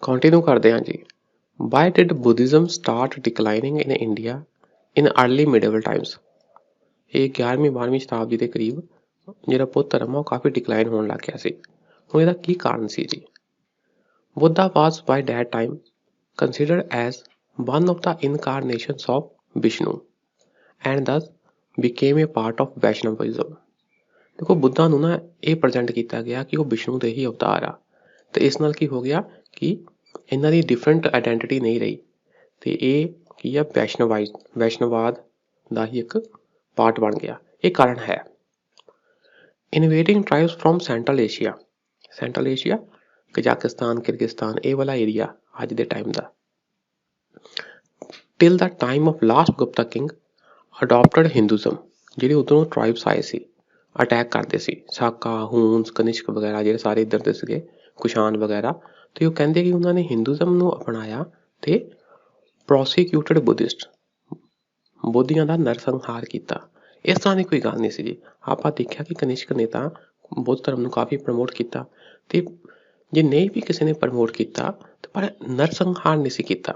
Continue ਕਰਦੇ ਹਾਂ ਜੀ। Why did Buddhism start declining in India in early medieval times. ਇਹ 11ਵੀਂ-12ਵੀਂ ਸ਼ਤਾਬਦੀ ਦੇ ਕਰੀਬ ਜਿਹੜਾ ਬੁੱਧ ਧਰਮ ਆ ਉਹ ਕਾਫੀ ਡਿਕਲਾਈਨ ਹੋਣ ਲੱਗ ਗਿਆ ਸੀ। ਹੁਣ ਇਹਦਾ ਕੀ ਕਾਰਨ ਸੀ ਜੀ? Buddha was by that time considered as one of the incarnations of Vishnu and thus became a part of Vaishnavism। ਦੇਖੋ ਬੁੱਧਾ ਨੂੰ ਨਾ ਇਹ ਪ੍ਰੈਜ਼ੈਂਟ ਕੀਤਾ ਗਿਆ ਕਿ ਉਹ ਵਿਸ਼ਨੂੰ ਦੇ ਹੀ ਅਵਤਾਰ ਆ, ਤੇ ਇਸ ਨਾਲ ਕੀ ਹੋ ਗਿਆ ਕਿ ਇਹਨਾਂ ਦੀ ਡਿਫਰੈਂਟ ਆਈਡੈਂਟੀਟੀ ਨਹੀਂ ਰਹੀ, ਤੇ ਇਹ ਕੀ ਆ ਵੈਸ਼ਨਵਾਦ ਦਾ ਹੀ ਇੱਕ ਪਾਰਟ ਬਣ ਗਿਆ। ਇਹ ਕਾਰਨ ਹੈ invading tribes from Central Asia Kazakhstan, Kyrgyzstan, ਇਹ ਵਾਲਾ ਏਰੀਆ ਅੱਜ ਦੇ ਟਾਈਮ ਦਾ। Till the time of last Gupta king adopted Hinduism. ਜਿਹੜੇ ਉੱਧਰੋਂ ਟ੍ਰਾਈਬਸ ਆਏ ਸੀ, ਅਟੈਕ ਕਰਦੇ ਸੀ, ਸਾਕਾ, ਹੂਨਸ, ਕਨਿਸ਼ਕ ਵਗੈਰਾ ਜਿਹੜੇ ਸਾਰੇ ਇੱਧਰ ਦੇ ਸੀਗੇ, ਕੁਸ਼ਾਨ ਵਗੈਰਾ, ਤੇ ਉਹ ਕਹਿੰਦੇ ਕਿ ਉਹਨਾਂ ਨੇ ਹਿੰਦੂਜ਼ਮ ਨੂੰ ਅਪਣਾਇਆ ਤੇ ਪ੍ਰੋਸੀਕਿਊਟਡ ਬੁੱਧਿਸਟ, ਬੋਧੀਆਂ ਦਾ ਨਰਸੰਹਾਰ ਕੀਤਾ। ਇਸ ਤਰ੍ਹਾਂ ਦੀ ਕੋਈ ਗੱਲ ਨਹੀਂ ਸੀ ਜੀ। ਆਪਾਂ ਦੇਖਿਆ ਕਿ ਕਨਿਸ਼ਕ ਨੇ ਤਾਂ ਬੁੱਧ ਧਰਮ ਨੂੰ ਕਾਫੀ ਪ੍ਰਮੋਟ ਕੀਤਾ, ਤੇ ਜੇ ਨਹੀਂ ਵੀ ਕਿਸੇ ਨੇ ਪ੍ਰਮੋਟ ਕੀਤਾ ਪਰ ਨਰਸੰਹਾਰ ਨਹੀਂ ਸੀ ਕੀਤਾ।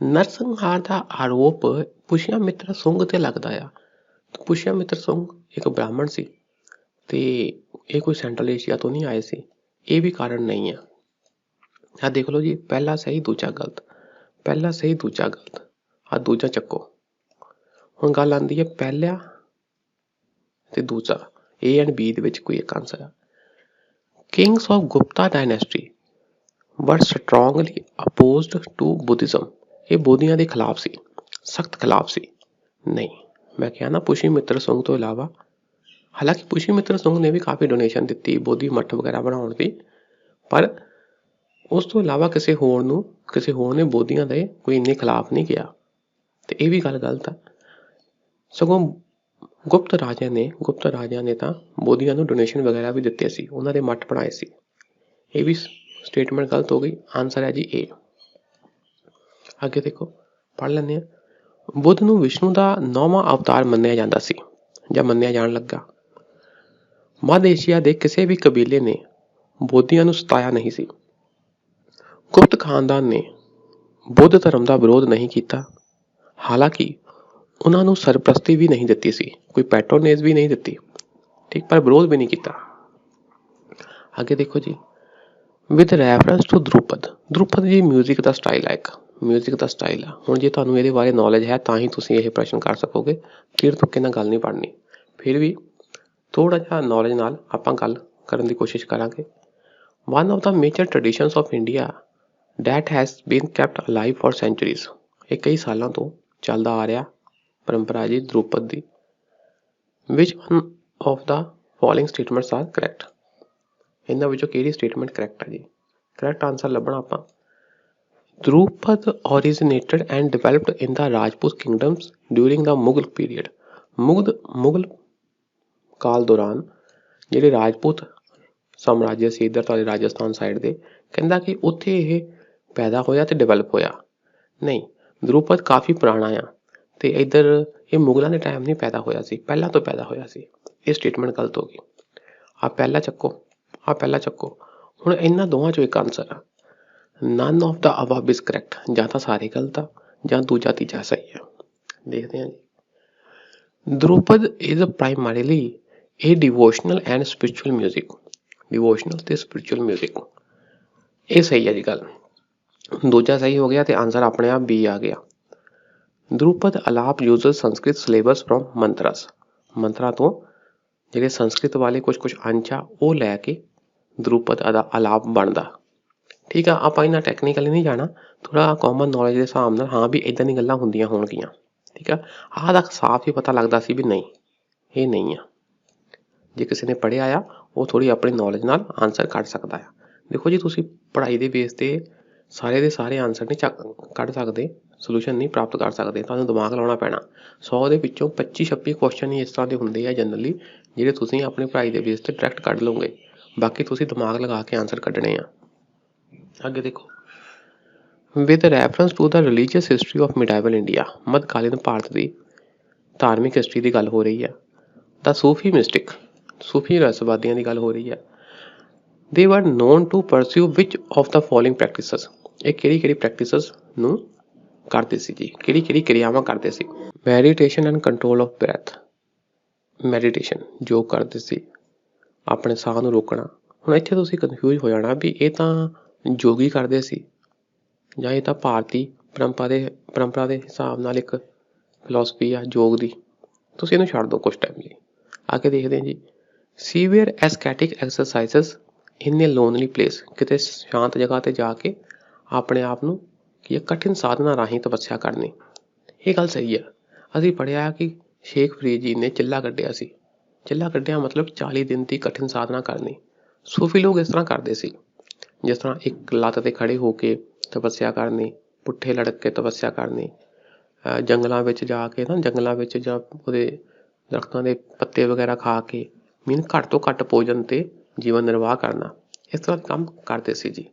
ਨਰਸੰਹਾਰ ਦਾ ਆਰੋਪ ਪੁਸ਼ਯਾਮਿਤਰ ਸੁੰਗ ਤੇ ਲੱਗਦਾ ਆ। ਪੁਸ਼ਯਾਮਿਤਰ ਸੁੰਗ ਇੱਕ ਬ੍ਰਾਹਮਣ ਸੀ ਤੇ ਇਹ ਕੋਈ ਸੈਂਟਰਲ ਏਸ਼ੀਆ ਤੋਂ ਨਹੀਂ ਆਏ ਸੀ। ਇਹ ਵੀ ਕਾਰਨ ਨਹੀਂ ਆ। ਆਹ ਦੇਖ ਲਓ ਜੀ, ਪਹਿਲਾ ਸਹੀ ਦੂਜਾ ਗਲਤ, ਪਹਿਲਾ ਸਹੀ ਦੂਜਾ ਗਲਤ, ਆਹ ਦੂਜਾ ਚੱਕੋ। ਹੁਣ ਗੱਲ ਆਉਂਦੀ ਹੈ ਪਹਿਲਾ ਤੇ ਦੂਜਾ, A and B ਦੇ ਵਿੱਚ ਕੋਈ ਇੱਕ ਆਂਸਰ ਆ। Kings of Gupta dynasty were strongly opposed to Buddhism। ਇਹ ਬੋਧੀਆਂ ਦੇ ਖਿਲਾਫ ਸੀ, ਸਖਤ ਖਿਲਾਫ ਸੀ। ਨਹੀਂ, ਮੈਂ ਕਿਹਾ ਨਾ ਪੁਸ਼ਯਮਿਤਰ ਸੁੰਗ ਤੋਂ ਇਲਾਵਾ, ਹਾਲਾਂਕਿ ਪੁਸ਼ਯਮਿਤਰ ਸੁੰਗ ਨੇ ਵੀ ਕਾਫੀ ਡੋਨੇਸ਼ਨ ਦਿੱਤੀ ਬੋਧੀ ਮੱਠ ਵਗੈਰਾ ਬਣਾਉਣ ਦੀ, ਪਰ ਉਸ ਤੋਂ ਇਲਾਵਾ ਕਿਸੇ ਹੋਰ ਨੇ ਬੋਧੀਆਂ ਦੇ ਕੋਈ ਇੰਨੇ ਖਿਲਾਫ ਨਹੀਂ ਗਿਆ, ਤੇ ਇਹ ਵੀ ਗੱਲ ਗਲਤ ਆ। ਸਗੋਂ ਗੁਪਤ ਰਾਜਿਆਂ ਨੇ ਤਾਂ ਬੋਧੀਆਂ ਨੂੰ ਡੋਨੇਸ਼ਨ ਵਗੈਰਾ ਵੀ ਦਿੱਤੇ ਸੀ, ਉਹਨਾਂ ਦੇ ਮੱਠ ਬਣਾਏ ਸੀ। ਇਹ ਵੀ ਸਟੇਟਮੈਂਟ ਗਲਤ ਹੋ ਗਈ। ਆਂਸਰ ਹੈ ਜੀ A। ਅੱਗੇ ਦੇਖੋ, ਪੜ੍ਹ ਲੈਂਦੇ ਹਾਂ। ਬੁੱਧ ਨੂੰ ਵਿਸ਼ਨੂੰ ਦਾ 9ਵਾਂ ਅਵਤਾਰ ਮੰਨਿਆ ਜਾਂਦਾ ਸੀ ਜਾਂ ਮੰਨਿਆ ਜਾਣ ਲੱਗਾ। ਮੱਧ ਏਸ਼ੀਆ ਦੇ ਕਿਸੇ ਵੀ ਕਬੀਲੇ ਨੇ ਬੋਧੀਆਂ ਨੂੰ ਸਤਾਇਆ ਨਹੀਂ ਸੀ। ਗੁਪਤ ਖਾਨਦਾਨ ਨੇ ਬੁੱਧ ਧਰਮ ਦਾ ਵਿਰੋਧ ਨਹੀਂ ਕੀਤਾ, ਹਾਲਾਂਕਿ ਉਹਨਾਂ ਨੂੰ ਸਰਪ੍ਰਸਤੀ ਵੀ ਨਹੀਂ ਦਿੱਤੀ ਸੀ, ਕੋਈ ਪੈਟਰੋਨੇਜ ਵੀ ਨਹੀਂ ਦਿੱਤੀ, ਠੀਕ, ਪਰ ਵਿਰੋਧ ਵੀ ਨਹੀਂ ਕੀਤਾ। ਅੱਗੇ ਦੇਖੋ ਜੀ, ਵਿਦ ਰੈਫਰੈਂਸ ਟੂ ਦਰੂਪਦ ਜੀ ਮਿਊਜ਼ਿਕ ਦਾ ਸਟਾਈਲ ਹੈ, ਇੱਕ ਮਿਊਜ਼ਿਕ ਦਾ ਸਟਾਈਲ ਆ। ਹੁਣ ਜੇ ਤੁਹਾਨੂੰ ਇਹਦੇ ਬਾਰੇ ਨੌਲੇਜ ਹੈ ਤਾਂ ਹੀ ਤੁਸੀਂ ਇਹ ਪ੍ਰਸ਼ਨ ਕਰ ਸਕੋਗੇ, ਕੀੜ ਤੁੱਕੇ ਨਾਲ ਗੱਲ ਨਹੀਂ ਪੜ੍ਹਨੀ। ਫਿਰ ਵੀ ਥੋੜ੍ਹਾ ਜਿਹਾ ਨੌਲੇਜ ਨਾਲ ਆਪਾਂ ਗੱਲ ਕਰਨ ਦੀ ਕੋਸ਼ਿਸ਼ ਕਰਾਂਗੇ। One of the major traditions of India that has been kept alive for centuries. ਇਹ ਕਈ ਸਾਲਾਂ ਤੋਂ ਚੱਲਦਾ ਆ ਰਿਹਾ ਪਰੰਪਰਾ ਜੀ ਦਰੂਪਦ ਦੀ। Which one of the following statements are correct. ਇਹਨਾਂ ਵਿੱਚੋਂ ਕਿਹੜੀ ਸਟੇਟਮੈਂਟ ਕਰੈਕਟ ਹੈ ਜੀ? ਕਰੈਕਟ ਆਂਸਰ ਲੱਭਣਾ ਆਪਾਂ। Drupad originated and developed in the Rajput kingdoms during the Mughal period। Mughal ਕਾਲ ਦੌਰਾਨ ਜਿਹੜੇ ਰਾਜਪੂਤ ਸਾਮਰਾਜ ਸੀ ਇੱਧਰ ਤੁਹਾਡੇ ਰਾਜਸਥਾਨ ਸਾਈਡ ਦੇ, ਕਹਿੰਦਾ ਕਿ ਉੱਥੇ ਇਹ ਪੈਦਾ ਹੋਇਆ ਤੇ ਡਿਵੈਲਪ ਹੋਇਆ। ਨਹੀਂ, ਦਰੂਪਦ ਕਾਫੀ ਪੁਰਾਣਾ ਆ ਤੇ ਇੱਧਰ ਇਹ ਮੁਗਲਾਂ ਦੇ ਟਾਈਮ ਨਹੀਂ ਪੈਦਾ ਹੋਇਆ ਸੀ, ਪਹਿਲਾਂ ਤੋਂ ਪੈਦਾ ਹੋਇਆ ਸੀ। ਇਹ ਸਟੇਟਮੈਂਟ ਗਲਤ ਹੋ ਗਈ। ਆਹ ਪਹਿਲਾ ਚੱਕੋ। ਹੁਣ ਇਹਨਾਂ ਦੋਵਾਂ ਚੋਂ ਇੱਕ ਆਂਸਰ ਆ। None of the above is correct. ਜਾਂ ਤਾਂ ਸਾਰੇ ਗਲਤ ਆ ਜਾਂ ਦੂਜਾ ਤੀਜਾ ਸਹੀ ਆ। ਦੇਖਦੇ ਹਾਂ ਜੀ। Dhrupad is primarily a devotional and spiritual music. Devotional ਤੇ ਸਪਿਰਿਚੁਅਲ ਮਿਊਜ਼ਿਕ, ਇਹ ਸਹੀ ਹੈ ਜੀ ਗੱਲ। ਦੂਜਾ ਸਹੀ ਹੋ ਗਿਆ ਤੇ ਆਂਸਰ ਆਪਣੇ ਆਪ B ਆ ਗਿਆ। ਦਰੂਪਦ ਅਲਾਪ ਯੂਜ਼ਸ ਸੰਸਕ੍ਰਿਤ ਸਿਲੇਬਸ ਫਰੋਮ ਮੰਤਰਾਸ। ਮੰਤਰਾਂ ਤੋਂ ਜਿਹੜੇ ਸੰਸਕ੍ਰਿਤ ਵਾਲੇ ਕੁਛ ਅੰਸ਼ ਆ ਉਹ ਲੈ ਕੇ ਦਰੂਪਦ ਦਾ ਅਲਾਪ ਬਣਦਾ। ਠੀਕ ਆ, ਆਪਾਂ ਇਹਨਾਂ ਟੈਕਨੀਕਲੀ ਨਹੀਂ ਜਾਣਾ, ਥੋੜ੍ਹਾ ਕਾਮਨ ਨੌਲੇਜ ਦੇ ਹਿਸਾਬ ਨਾਲ ਹਾਂ ਵੀ ਇੱਦਾਂ ਦੀਆਂ ਗੱਲਾਂ ਹੁੰਦੀਆਂ ਹੋਣਗੀਆਂ। ਠੀਕ ਆ, ਆਹ ਦਾ ਸਾਫ਼ ਹੀ ਪਤਾ ਲੱਗਦਾ ਸੀ ਵੀ ਨਹੀਂ, ਇਹ ਨਹੀਂ ਆ। ਜੇ ਕਿਸੇ ਨੇ ਪੜ੍ਹਿਆ ਆ ਉਹ ਥੋੜ੍ਹੀ ਆਪਣੀ ਨੌਲੇਜ ਨਾਲ ਆਨਸਰ ਕੱਢ ਸਕਦਾ ਆ। ਦੇਖੋ ਜੀ, ਤੁਸੀਂ ਪੜ੍ਹਾਈ ਦੇ ਬੇਸ 'ਤੇ ਸਾਰੇ ਦੇ ਸਾਰੇ ਆਨਸਰ ਨਹੀਂ ਕੱਢ ਸਕਦੇ, ਸੋਲੂਸ਼ਨ ਨਹੀਂ ਪ੍ਰਾਪਤ ਕਰ ਸਕਦੇ, ਤੁਹਾਨੂੰ ਦਿਮਾਗ ਲਾਉਣਾ ਪੈਣਾ। 100 ਦੇ ਵਿੱਚੋਂ 25-26 ਕੁਐਸਚਨ ਹੀ ਇਸ ਤਰ੍ਹਾਂ ਦੇ ਹੁੰਦੇ ਆ ਜਨਰਲੀ, ਜਿਹੜੇ ਤੁਸੀਂ ਆਪਣੀ ਪੜ੍ਹਾਈ ਦੇ ਬੇਸ 'ਤੇ ਡਾਇਰੈਕਟ ਕੱਢ ਲਓਗੇ, ਬਾਕੀ ਤੁਸੀਂ ਦਿਮਾਗ ਲਗਾ ਕੇ ਆਨਸਰ ਕੱਢਣੇ ਆ। ਅੱਗੇ ਦੇਖੋ, with reference to the religious history of medieval India. ਮੱਧਕਾਲੀਨ ਭਾਰਤ ਦੀ ਧਾਰਮਿਕ ਹਿਸਟਰੀ ਦੀ ਗੱਲ ਹੋ ਰਹੀ ਹੈ। ਦਾ ਸੂਫੀ ਮਿਸਟਿਕ, ਸੂਫੀ ਰਹੱਸਵਾਦੀਆਂ ਦੀ ਗੱਲ ਹੋ ਰਹੀ ਹੈ। They were known to pursue which of the following practices. ਇਹ ਕਿਹੜੀ ਪ੍ਰੈਕਟਿਸਿਸ ਨੂੰ ਕਰਦੇ ਸੀ ਜੀ, ਕਿਹੜੀ ਕਿਰਿਆਵਾਂ ਕਰਦੇ ਸੀ। Meditation and control of breath, meditation ਜੋ ਕਰਦੇ ਸੀ, ਆਪਣੇ ਸਾਹ ਨੂੰ ਰੋਕਣਾ। ਹੁਣ ਇੱਥੇ ਤੁਸੀਂ ਕਨਫਿਊਜ਼ ਹੋ ਜਾਣਾ ਵੀ ਇਹ ਤਾਂ ਯੋਗੀ ਕਰਦੇ ਸੀ ਜਾਂ ਇਹ ਤਾਂ ਭਾਰਤੀ ਪਰੰਪਰਾ ਦੇ ਹਿਸਾਬ ਨਾਲ ਇੱਕ ਫਿਲੋਸਫੀ ਆ ਯੋਗ ਦੀ। ਤੁਸੀਂ ਇਹਨੂੰ ਛੱਡ ਦਿਓ ਕੁਛ ਟਾਈਮ ਲਈ। ਅੱਗੇ ਦੇਖਦੇ ਹਾਂ ਜੀ, ਸੀਵੀਅਰ ਐਸਕੈਟਿਕ ਐਕਸਰਸਾਈਜ਼ਸ ਇਨ ਏ ਲੋਨਲੀ ਪਲੇਸ, ਕਿਤੇ ਸ਼ਾਂਤ ਜਗ੍ਹਾ 'ਤੇ ਜਾ ਕੇ ਆਪਣੇ ਆਪ ਨੂੰ ਕੀ ਕਠਿਨ ਸਾਧਨਾ ਰਾਹੀਂ ਤਪੱਸਿਆ ਕਰਨੀ। ਇਹ ਗੱਲ ਸਹੀ ਆ। ਅਸੀਂ ਪੜ੍ਹਿਆ ਕਿ ਸ਼ੇਖ ਫਰੀਦ ਜੀ ਨੇ ਚਿੱਲਾ ਕੱਢਿਆ ਸੀ। ਚਿੱਲਾ ਕੱਢਿਆ ਮਤਲਬ 40 ਦਿਨ ਦੀ ਕਠਿਨ ਸਾਧਨਾ ਕਰਨੀ। ਸੂਫੀ ਲੋਕ ਇਸ ਤਰ੍ਹਾਂ ਕਰਦੇ ਸੀ, ਜਿਸ ਤਰ੍ਹਾਂ ਇੱਕ ਲੱਤ 'ਤੇ ਖੜੇ ਹੋ ਕੇ ਤਪੱਸਿਆ ਕਰਨੀ, ਪੁੱਠੇ ਲਟਕ ਕੇ ਤਪੱਸਿਆ ਕਰਨੀ, ਜੰਗਲਾਂ ਵਿੱਚ ਜਾ ਕੇ ਜੰਗਲਾਂ ਵਿੱਚ ਜਾਂ ਉਹਦੇ ਦਰਖਤਾਂ ਦੇ ਪੱਤੇ ਵਗੈਰਾ ਖਾ ਕੇ ਘੱਟ ਤੋਂ ਘੱਟ ਭੋਜਨ 'ਤੇ ਜੀਵਨ ਨਿਰਵਾਹ ਕਰਨਾ। ਇਸ ਤਰ੍ਹਾਂ ਕੰਮ ਕਰਦੇ ਸੀ ਜੀ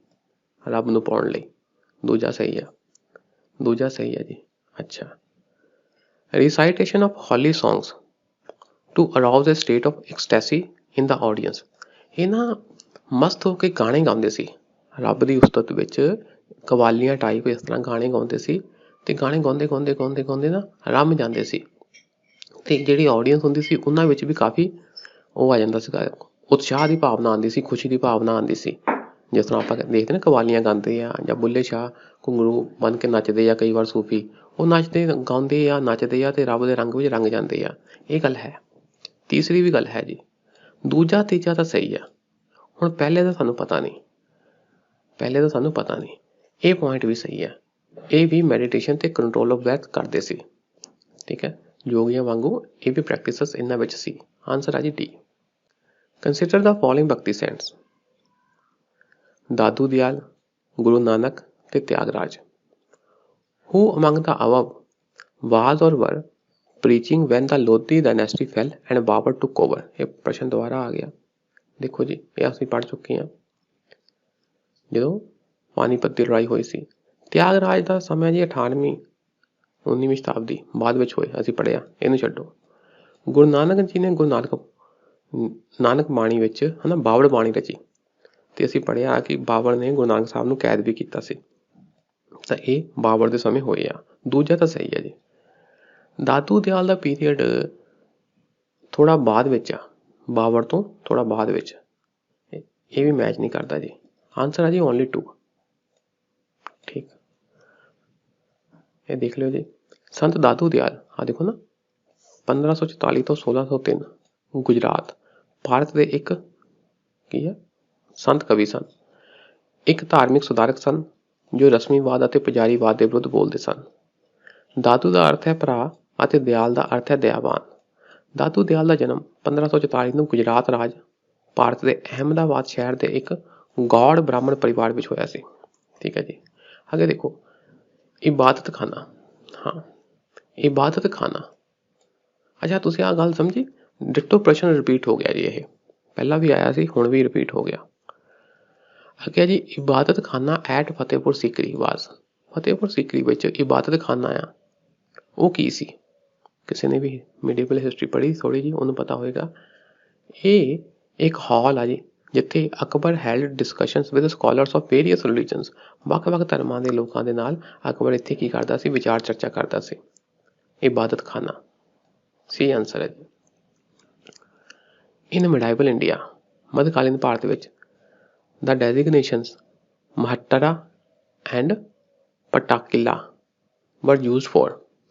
ਰੱਬ ਨੂੰ ਪਾਉਣ ਲਈ। ਦੂਜਾ ਸਹੀ ਆ ਜੀ। ਅੱਛਾ, recitation of holy songs to arouse a state of ecstasy in the audience। ਇਹ ਮਸਤ ਹੋ ਕੇ ਗਾਣੇ ਗਾਉਂਦੇ ਸੀ ਰੱਬ ਦੀ ਉਸਤਤ ਵਿੱਚ, ਕਵਾਲੀਆਂ ਟਾਈਪ ਇਸ ਤਰ੍ਹਾਂ ਗਾਣੇ ਗਾਉਂਦੇ ਸੀ ਤੇ ਗਾਣੇ ਗਾਉਂਦੇ ਰੰਮ ਜਾਂਦੇ ਸੀ ਤੇ ਜਿਹੜੀ ਆਡੀਅנס ਹੁੰਦੀ ਸੀ ਉਹਨਾਂ ਵਿੱਚ ਵੀ ਕਾਫੀ ਉਹ ਆ ਜਾਂਦਾ ਸੀਗਾ, ਉਤਸ਼ਾਹ ਦੀ ਭਾਵਨਾ ਆਉਂਦੀ ਸੀ, ਖੁਸ਼ੀ ਦੀ ਭਾਵਨਾ ਆਉਂਦੀ ਸੀ। ਜਿਸ ਤਰ੍ਹਾਂ ਆਪਾਂ ਦੇਖਦੇ ਨਾ ਕਵਾਲੀਆਂ ਗਾਉਂਦੇ ਆ ਜਾਂ ਬੁੱਲੇ ਸ਼ਾਹ ਘੁੰਗਰੂ ਬਣ ਕੇ ਨੱਚਦੇ ਆ, ਕਈ ਵਾਰ ਸੂਫੀ ਉਹ ਗਾਉਂਦੇ ਆ, ਨੱਚਦੇ ਆ ਤੇ ਰੱਬ ਦੇ ਰੰਗ ਵਿੱਚ ਰੰਗ ਜਾਂਦੇ ਆ। ਇਹ ਗੱਲ ਹੈ। ਤੀਸਰੀ ਵੀ ਗੱਲ ਹੈ ਜੀ। ਦੂਜਾ ਤੀਜਾ ਤਾਂ ਸਹੀ ਆ। ਹੁਣ ਪਹਿਲੇ ਦਾ ਸਾਨੂੰ ਪਤਾ ਨਹੀਂ, ਇਹ ਪੁਆਇੰਟ ਵੀ ਸਹੀ ਆ। ਇਹ ਵੀ ਮੈਡੀਟੇਸ਼ਨ ਤੇ ਕੰਟਰੋਲ ਆਫ ਬ੍ਰੈਥ ਕਰਦੇ ਸੀ, ਠੀਕ ਹੈ, ਯੋਗੀਆਂ ਵਾਂਗੂ ਇਹ ਵੀ ਪ੍ਰੈਕਟਿਸਿਸ ਇਹਨਾਂ ਵਿੱਚ ਸੀ। ਆਨਸਰ ਆ ਜੀ ਡੀ। ਕੰਸੀਡਰ ਦਾ ਫੋਲੋਇੰਗ ਭਗਤੀ ਸੈਂਟਸ, ਦਾਦੂ ਦਿਆਲ, ਗੁਰੂ ਨਾਨਕ ਤੇ Tyagaraja. Who among the above was or were preaching when the Lodi dynasty fell and Babur took over? ਇਹ ਪ੍ਰਸ਼ਨ ਦੁਬਾਰਾ ਆ ਗਿਆ। ਦੇਖੋ ਜੀ, ਇਹ ਅਸੀਂ ਪੜ੍ਹ ਚੁੱਕੇ ਹਾਂ ਜਦੋਂ ਪਾਣੀਪਤ ਦੀ ਲੜਾਈ ਹੋਈ ਸੀ। ਤਿਆਗਰਾਜ ਦਾ ਸਮਾਂ ਜੀ 18ਵੀਂ 19ਵੀਂ ਸ਼ਤਾਬਦੀ ਬਾਅਦ ਵਿੱਚ ਹੋਏ, ਅਸੀਂ ਪੜ੍ਹਿਆ, ਇਹਨੂੰ ਛੱਡੋ। ਗੁਰੂ ਨਾਨਕ ਜੀ ਨੇ ਨਾਨਕ ਬਾਣੀ ਵਿੱਚ ਬਾਵੜ ਬਾਣੀ ਰਚੀ ਤੇ ਅਸੀਂ ਪੜ੍ਹਿਆ ਕਿ ਬਾਬਰ ਨੇ ਗੁਰੂ ਨਾਨਕ ਸਾਹਿਬ ਨੂੰ ਕੈਦ ਵੀ ਕੀਤਾ ਸੀ, ਤਾਂ ਇਹ ਬਾਬਰ ਦੇ ਸਮੇਂ ਹੋਏ ਆ। ਦੂਜਾ ਤਾਂ ਸਹੀ ਹੈ ਜੀ। ਦਾਦੂ ਦਿਆਲ ਦਾ ਪੀਰੀਅਡ ਥੋੜਾ ਬਾਅਦ ਵਿੱਚ ਆ, ਬਾਬਰ ਤੋਂ ਥੋੜਾ ਬਾਅਦ ਵਿੱਚ, ਇਹ ਵੀ ਮੈਚ ਨਹੀਂ ਕਰਦਾ ਜੀ। ਆਨਸਰ ਆ ਜੀ ਓਨਲੀ 2। ਠੀਕ, ਇਹ ਦੇਖ ਲਿਓ ਜੀ। ਸੰਤ ਦਾਦੂ ਦਿਆਲ ਆ ਦੇਖੋ 1544 ਤੋਂ 1603 ਗੁਜਰਾਤ, ਭਾਰਤ ਦੇ ਇੱਕ ਕੀ ਹੈ ਸੰਤ ਕਵੀ ਸਨ, ਇੱਕ ਧਾਰਮਿਕ ਸੁਧਾਰਕ ਸਨ ਜੋ ਰਸਮੀਵਾਦ ਅਤੇ ਪੁਜਾਰੀਵਾਦ ਦੇ ਵਿਰੁੱਧ ਬੋਲਦੇ ਸਨ। ਦਾਦੂ ਦਾ ਅਰਥ ਹੈ ਭਰਾ ਅਤੇ ਦਿਆਲ ਦਾ ਅਰਥ ਹੈ ਦਇਆਵਾਨ। ਦਾਦੂ ਦਿਆਲ ਦਾ ਜਨਮ 1544 ਨੂੰ ਗੁਜਰਾਤ ਰਾਜ, ਭਾਰਤ ਦੇ ਅਹਿਮਦਾਬਾਦ ਸ਼ਹਿਰ ਦੇ ਇੱਕ ਗੌੜ ਬ੍ਰਾਹਮਣ ਪਰਿਵਾਰ ਵਿੱਚ ਹੋਇਆ ਸੀ। ਠੀਕ ਹੈ ਜੀ। ਅੱਗੇ ਦੇਖੋ, ਇਬਾਦਤ ਖਾਨਾ। ਹਾਂ, ਇਬਾਦਤ ਖਾਨਾ। ਅੱਛਾ, ਤੁਸੀਂ ਆਹ ਗੱਲ ਸਮਝੀ, ਡਿਟੋ ਪ੍ਰਸ਼ਨ ਰਿਪੀਟ ਹੋ ਗਿਆ ਜੀ। ਇਹ ਪਹਿਲਾਂ ਵੀ ਆਇਆ ਸੀ, ਹੁਣ ਵੀ ਰਿਪੀਟ ਹੋ ਗਿਆ। ਅੱਗੇ ਜੀ, ਇਬਾਦਤ ਖਾਨਾ ਐਟ ਫਤਿਹਪੁਰ ਸੀਕਰੀ ਵਾਸ। ਫਤਿਹਪੁਰ ਸੀਕਰੀ ਵਿੱਚ ਇਬਾਦਤ ਖਾਨਾ ਆ, ਉਹ ਕੀ ਸੀ? ਕਿਸੇ ਨੇ ਵੀ ਮੀਡੀਵਲ ਹਿਸਟਰੀ ਪੜ੍ਹੀ ਥੋੜ੍ਹੀ ਜਿਹੀ, ਉਹਨੂੰ ਪਤਾ ਹੋਏਗਾ। ਇਹ ਇੱਕ ਹਾਲ ਆ ਜੀ, ਜਿੱਥੇ Akbar held discussions with scholars of various religions. ਵੱਖ-ਵੱਖ ਧਰਮਾਂ ਦੇ ਲੋਕਾਂ ਦੇ ਨਾਲ ਅਕਬਰ ਇੱਥੇ ਕੀ ਕਰਦਾ ਸੀ? ਵਿਚਾਰ ਚਰਚਾ ਕਰਦਾ ਸੀ। ਇਬਾਦਤ ਖਾਨਾ ਸੀ ਆਨਸਰ ਹੈ ਜੀ। ਇਨ ਮਿਡਾਈਵਲ ਇੰਡੀਆ, ਮੱਧਕਾਲੀਨ ਭਾਰਤ ਵਿੱਚ the designations Mahattara and Patakila were used for।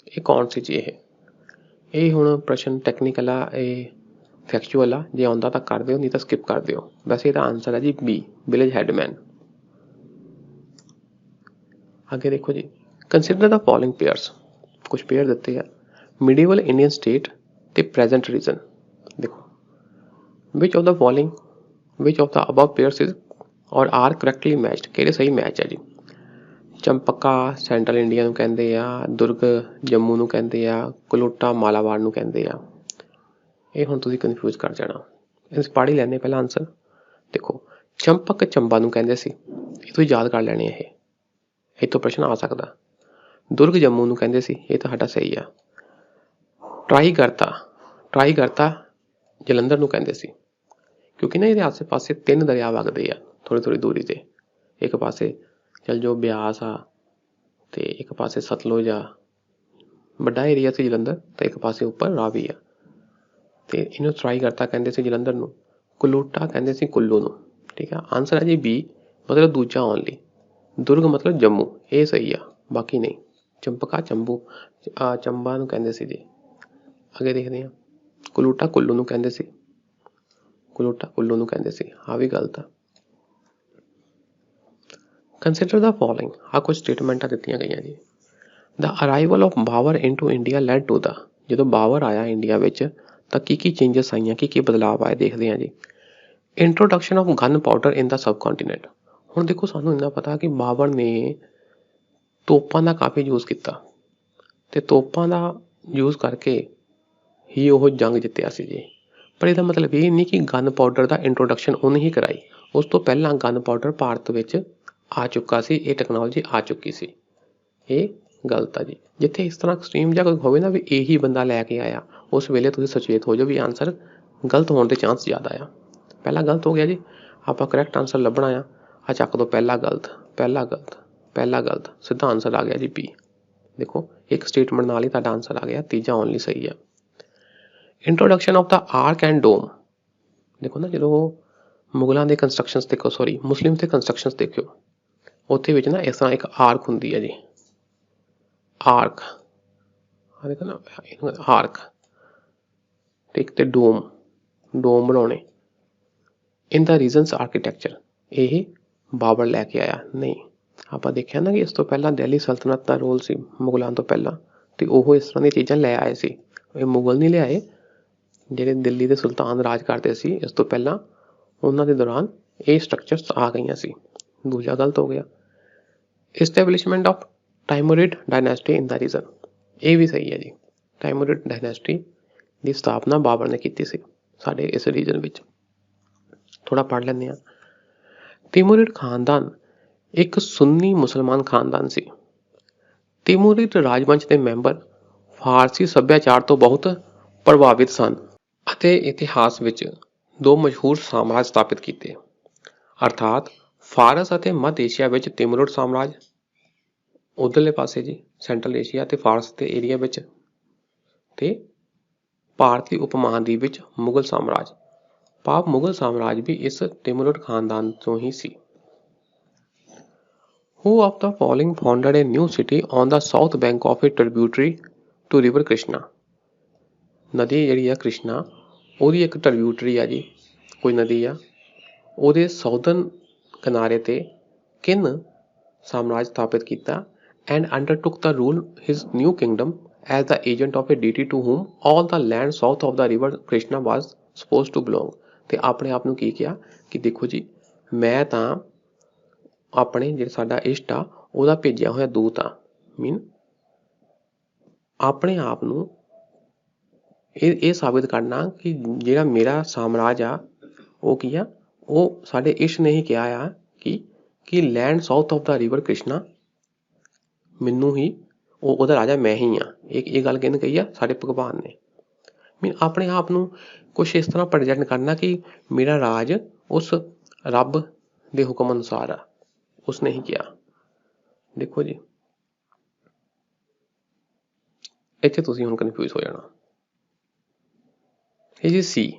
ਇਹ ਕੌਣ ਸੀ ਜੀ? ਇਹ ਹੁਣ ਪ੍ਰਸ਼ਨ ਟੈਕਨੀਕਲ ਆ, ਇਹ ਫੈਕਚੁਅਲ ਆ, ਜੇ ਆਉਂਦਾ ਤਾਂ ਕਰ ਦਿਓ, ਨਹੀਂ ਤਾਂ ਸਕਿਪ ਕਰ ਦਿਓ। ਵੈਸੇ ਇਹਦਾ ਆਨਸਰ ਹੈ ਜੀ ਬੀ, ਵਿਲੇਜ ਹੈਡਮੈਨ। ਅੱਗੇ ਦੇਖੋ ਜੀ, ਕੰਸੀਡਰ ਦਾ ਫੋਲੋਇੰਗ ਪੇਅਰਸ। ਕੁਛ ਪੇਅਰ ਦਿੱਤੇ ਆ, ਮਿਡੀਵਲ ਇੰਡੀਅਨ ਸਟੇਟ ਤੇ ਪ੍ਰੈਜ਼ੈਂਟ ਰੀਜਨ। ਦੇਖੋ, ਵਿਚ of the above pairs is ਔਰ ਆਰ ਕਰੈਕਟਲੀ ਮੈਚਡ। ਕਿਹੜੇ ਸਹੀ ਮੈਚ ਹੈ ਜੀ? ਚੰਪਕਾ ਸੈਂਟਰਲ ਇੰਡੀਆ ਨੂੰ ਕਹਿੰਦੇ ਆ, ਦੁਰਗ ਜੰਮੂ ਨੂੰ ਕਹਿੰਦੇ ਆ, ਕਲੋਟਾ ਮਾਲਾਬਾਰ ਨੂੰ ਕਹਿੰਦੇ ਆ। ਇਹ ਹੁਣ ਤੁਸੀਂ ਕਨਫਿਊਜ਼ ਕਰ ਜਾਣਾ, ਇਹ ਪੜ੍ਹ ਹੀ ਲੈਂਦੇ ਪਹਿਲਾਂ ਆਨਸਰ। ਦੇਖੋ, ਚੰਪਕ ਚੰਬਾ ਨੂੰ ਕਹਿੰਦੇ ਸੀ, ਇਹ ਤੁਸੀਂ ਯਾਦ ਕਰ ਲੈਣੇ। ਇਹ ਤੋਂ ਪ੍ਰਸ਼ਨ ਆ ਸਕਦਾ। ਦੁਰਗ ਜੰਮੂ ਨੂੰ ਕਹਿੰਦੇ ਸੀ, ਇਹ ਤਾਂ ਸਾਡਾ ਸਹੀ ਆ। ਟਰਾਈਗਰਤਾ ਜਲੰਧਰ ਨੂੰ ਕਹਿੰਦੇ ਸੀ, ਕਿਉਂਕਿ ਇਹਦੇ ਆਸੇ ਪਾਸੇ 3 ਦਰਿਆ ਵਗਦੇ ਆ ਥੋੜ੍ਹੀ ਦੂਰੀ ਤੇ। ਇੱਕ ਪਾਸੇ ਚੱਲ ਜੋ ਬਿਆਸ ਆ ਤੇ ਇੱਕ ਪਾਸੇ ਸਤਲੁਜ ਆ, ਵੱਡਾ ਏਰੀਆ ਸੀ ਜਲੰਧਰ, ਤੇ ਇੱਕ ਪਾਸੇ ਉੱਪਰ ਰਾਵੀ ਆ। ਤੇ ਇਹਨੂੰ ਟਰਾਈ ਕਰਤਾ ਕਹਿੰਦੇ ਸੀ ਜਲੰਧਰ ਨੂੰ, ਕੁਲੂਟਾ ਕਹਿੰਦੇ ਸੀ ਕੁੱਲੂ ਨੂੰ। ਠੀਕ ਆ, ਆਂਸਰ ਹੈ ਜੀ ਬੀ, ਮਤਲਬ ਦੂਜਾ ਓਨਲੀ। ਦੁਰਗ ਮਤਲਬ ਜੰਮੂ, ਇਹ ਸਹੀ ਆ, ਬਾਕੀ ਨਹੀਂ। ਚੰਪਕਾ ਚੰਬੂ ਚੰਬਾ ਨੂੰ ਕਹਿੰਦੇ ਸੀ ਜੀ। ਅੱਗੇ ਦੇਖਦੇ ਹਾਂ, ਕੁਲੂਟਾ ਕੁੱਲੂ ਨੂੰ ਕਹਿੰਦੇ ਸੀ, ਕੁਲੂਟਾ ਕੁੱਲੂ ਨੂੰ ਕਹਿੰਦੇ ਸੀ, ਆ ਵੀ ਗਲਤ ਆ। ਕੰਸੀਡਰ ਦਾ ਫੋਲੋਇੰਗ, ਆ ਕੁਝ ਸਟੇਟਮੈਂਟਾਂ ਦਿੱਤੀਆਂ ਗਈਆਂ ਜੀ। The arrival of Babur into India led to the, ਜਦੋਂ ਬਾਬਰ ਆਇਆ ਇੰਡੀਆ ਵਿੱਚ ਤਾਂ ਕੀ ਚੇਂਜਸ ਆਈਆਂ, ਕੀ ਬਦਲਾਵ ਆਏ, ਦੇਖਦੇ ਹਾਂ ਜੀ। Introduction of gun powder in the sub continent. ਹੁਣ ਦੇਖੋ, ਸਾਨੂੰ ਇੰਨਾ ਪਤਾ ਕਿ ਬਾਬਰ ਨੇ ਤੋਪਾਂ ਦਾ ਕਾਫੀ ਯੂਜ਼ ਕੀਤਾ, ਤੇ ਤੋਪਾਂ ਦਾ ਯੂਜ਼ ਕਰਕੇ ਹੀ ਉਹ ਜੰਗ ਜਿੱਤਿਆ ਸੀ ਜੀ। ਪਰ ਇਹਦਾ ਮਤਲਬ ਇਹ ਨਹੀਂ ਕਿ ਗਨ ਪਾਊਡਰ ਦਾ ਇੰਟਰੋਡਕਸ਼ਨ ਉਹਨੇ ਹੀ ਕਰਾਈ। ਉਸ ਤੋਂ ਪਹਿਲਾਂ ਗਨ ਪਾਊਡਰ ਭਾਰਤ ਵਿੱਚ ਆ ਚੁੱਕਾ ਸੀ, ਇਹ ਟੈਕਨੋਲੋਜੀ ਆ ਚੁੱਕੀ ਸੀ। ਇਹ ਗਲਤ ਆ ਜੀ। ਜਿੱਥੇ ਇਸ ਤਰ੍ਹਾਂ ਐਕਸਟ੍ਰੀਮ ਜਿਹਾ ਕੋਈ ਹੋਵੇ ਨਾ ਵੀ ਇਹੀ ਬੰਦਾ ਲੈ ਕੇ ਆਇਆ, ਉਸ ਵੇਲੇ ਤੁਸੀਂ ਸੁਚੇਤ ਹੋ ਜਾਓ ਵੀ ਆਨਸਰ ਗਲਤ ਹੋਣ ਦੇ ਚਾਂਸ ਜ਼ਿਆਦਾ ਆ। ਪਹਿਲਾ ਗਲਤ ਹੋ ਗਿਆ ਜੀ, ਆਪਾਂ ਕਰੈਕਟ ਆਨਸਰ ਲੱਭਣਾ ਆ ਚੱਕ ਦੋ, ਪਹਿਲਾ ਗਲਤ, ਪਹਿਲਾ ਗਲਤ, ਪਹਿਲਾ ਗਲਤ, ਸਿੱਧਾ ਆਨਸਰ ਆ ਗਿਆ ਜੀ ਬੀ। ਦੇਖੋ, ਇੱਕ ਸਟੇਟਮੈਂਟ ਨਾਲ ਹੀ ਤੁਹਾਡਾ ਆਨਸਰ ਆ ਗਿਆ, ਤੀਜਾ ਓਨਲੀ ਸਹੀ ਆ। Introduction of the arch and dome. ਦੇਖੋ ਨਾ, ਜਦੋਂ ਮੁਗਲਾਂ ਦੇ ਕੰਸਟਰਕਸ਼ਨਸ ਦੇਖੋ, ਸੌਰੀ ਮੁਸਲਿਮ ਦੇ ਕੰਸਟਰਕਸ਼ਨਸ ਦੇਖਿਓ, ਉੱਥੇ ਵਿੱਚ ਨਾ ਇਸ ਤਰ੍ਹਾਂ ਇੱਕ ਆਰਕ ਹੁੰਦੀ ਹੈ ਜੀ, ਆਰਕ, ਆ ਦੇਖੋ ਨਾ, ਆਰਕ, ਠੀਕ, ਤੇ ਡੋਮ, ਡੋਮ ਬਣਾਉਣੇ। ਇਨ ਦਾ ਰੀਜਨਸ ਆਰਕੀਟੈਕਚਰ, ਇਹ ਬਾਬਰ ਲੈ ਕੇ ਆਇਆ ਨਹੀਂ। ਆਪਾਂ ਦੇਖਿਆ ਨਾ ਕਿ ਇਸ ਤੋਂ ਪਹਿਲਾਂ ਦਿੱਲੀ ਸਲਤਨਤ ਦਾ ਰੋਲ ਸੀ ਮੁਗਲਾਂ ਤੋਂ ਪਹਿਲਾਂ, ਤੇ ਉਹ ਇਸ ਤਰ੍ਹਾਂ ਦੀਆਂ ਚੀਜ਼ਾਂ ਲੈ ਆਏ ਸੀ। ਇਹ ਮੁਗਲ ਨਹੀਂ ਲਿਆਏ, ਜਿਹੜੇ ਦਿੱਲੀ ਦੇ ਸੁਲਤਾਨ ਰਾਜ ਕਰਦੇ ਸੀ ਇਸ ਤੋਂ ਪਹਿਲਾਂ, ਉਹਨਾਂ ਦੇ ਦੌਰਾਨ ਇਹ ਸਟਰਕਚਰਸ ਆ ਗਈਆਂ ਸੀ। ਦੂਜਾ ਗਲਤ ਹੋ ਗਿਆ। Establishment of Timurid dynasty in the region, ਇਹ ਵੀ ਸਹੀ ਹੈ ਜੀ। ਟਾਈਮੂਰਿਡ ਡਾਇਨੈਸਟੀ ਦੀ ਸਥਾਪਨਾ ਬਾਬਰ ਨੇ ਕੀਤੀ ਸੀ ਸਾਡੇ ਇਸ ਰੀਜਨ ਵਿੱਚ। ਥੋੜਾ ਪੜ੍ਹ ਲੈਂਦੇ ਹਾਂ। ਤਿਮੂਰਿਡ ਖਾਨਦਾਨ ਇੱਕ ਸੁੰਨੀ ਮੁਸਲਮਾਨ ਖਾਨਦਾਨ ਸੀ। ਤਿਮੂਰਿਡ ਰਾਜਵੰਸ਼ ਦੇ ਮੈਂਬਰ ਫਾਰਸੀ ਸੱਭਿਆਚਾਰ ਤੋਂ ਬਹੁਤ ਪ੍ਰਭਾਵਿਤ ਸਨ ਅਤੇ ਇਤਿਹਾਸ ਵਿੱਚ ਦੋ ਮਸ਼ਹੂਰ ਸਾਮਰਾਜ ਸਥਾਪਿਤ ਕੀਤੇ, ਅਰਥਾਤ ਫਾਰਸ ਅਤੇ ਮੱਧ ਏਸ਼ੀਆ ਵਿੱਚ ਤਿਮੂਰਿਡ ਸਾਮਰਾਜ, ਉਧਰਲੇ ਪਾਸੇ ਜੀ ਸੈਂਟਰਲ ਏਸ਼ੀਆ ਤੇ ਫਾਰਸ ਦੇ ਏਰੀਆ ਵਿੱਚ, ਤੇ ਭਾਰਤੀ ਉਪ ਮਹਾਂਦੀਪ ਵਿੱਚ ਮੁਗਲ ਸਾਮਰਾਜ। ਭਾਵ ਮੁਗਲ ਸਾਮਰਾਜ ਵੀ ਇਸ ਤਿਮੂਰਿਡ ਖਾਨਦਾਨ ਤੋਂ ਹੀ ਸੀ। Who of the following founded a new city on the south bank of a tributary to river Krishna? ਨਦੀ ਜਿਹੜੀ ਆ ਕ੍ਰਿਸ਼ਨਾ, ਉਹਦੀ ਇੱਕ ਟ੍ਰਿਬਿਊਟਰੀ ਆ ਜੀ, ਕੋਈ ਨਦੀ ਆ, ਉਹਦੇ ਸਾਊਦਰਨ ਕਿਨਾਰੇ ਤੇ ਕਿਨ ਸਾਮਰਾਜ ਸਥਾਪਿਤ ਕੀਤਾ, and undertook the rule his new kingdom as the agent of a deity to whom all the land south of the river Krishna was supposed to belong। ਤੇ ਆਪਣੇ ਆਪ ਨੂੰ ਕੀ ਕਿਹਾ ਕਿ ਦੇਖੋ ਜੀ, ਮੈਂ ਤਾਂ ਆਪਣੇ ਜਿਹੜਾ ਸਾਡਾ ਇਸ਼ਟ ਆ ਉਹਦਾ ਭੇਜਿਆ ਹੋਇਆ ਦੂਤ ਆ। ਮੀਨ ਆਪਣੇ ਆਪ ਨੂੰ ਇਹ ਸਾਬਿਤ ਕਰਨਾ ਕਿ ਜਿਹੜਾ ਮੇਰਾ ਸਾਮਰਾਜ ਆ ਉਹ ਕੀ ਆ, ਉਹ ਸਾਡੇ ਇਸ਼ਟ ਨੇ ਹੀ ਕਿਹਾ ਆ ਕਿ land south of the river Krishna ਮੈਨੂੰ ਹੀ, ਉਹਦਾ ਰਾਜਾ ਮੈਂ ਹੀ ਆ। ਇਹ ਗੱਲ ਕਿਹਨੇ ਕਹੀ ਆ? ਸਾਡੇ ਭਗਵਾਨ ਨੇ। ਮੀਨ ਆਪਣੇ ਆਪ ਨੂੰ ਕੁਛ ਇਸ ਤਰ੍ਹਾਂ ਪ੍ਰੈਜੈਂਟ ਕਰਨਾ ਕਿ ਮੇਰਾ ਰਾਜ ਉਸ ਰੱਬ ਦੇ ਹੁਕਮ ਅਨੁਸਾਰ ਆ, ਉਸਨੇ ਹੀ ਕਿਹਾ। ਦੇਖੋ ਜੀ, ਇੱਥੇ ਤੁਸੀਂ ਹੁਣ ਕਨਫਿਊਜ਼ ਹੋ ਜਾਣਾ। ਇਹ ਜੀ ਸੀ,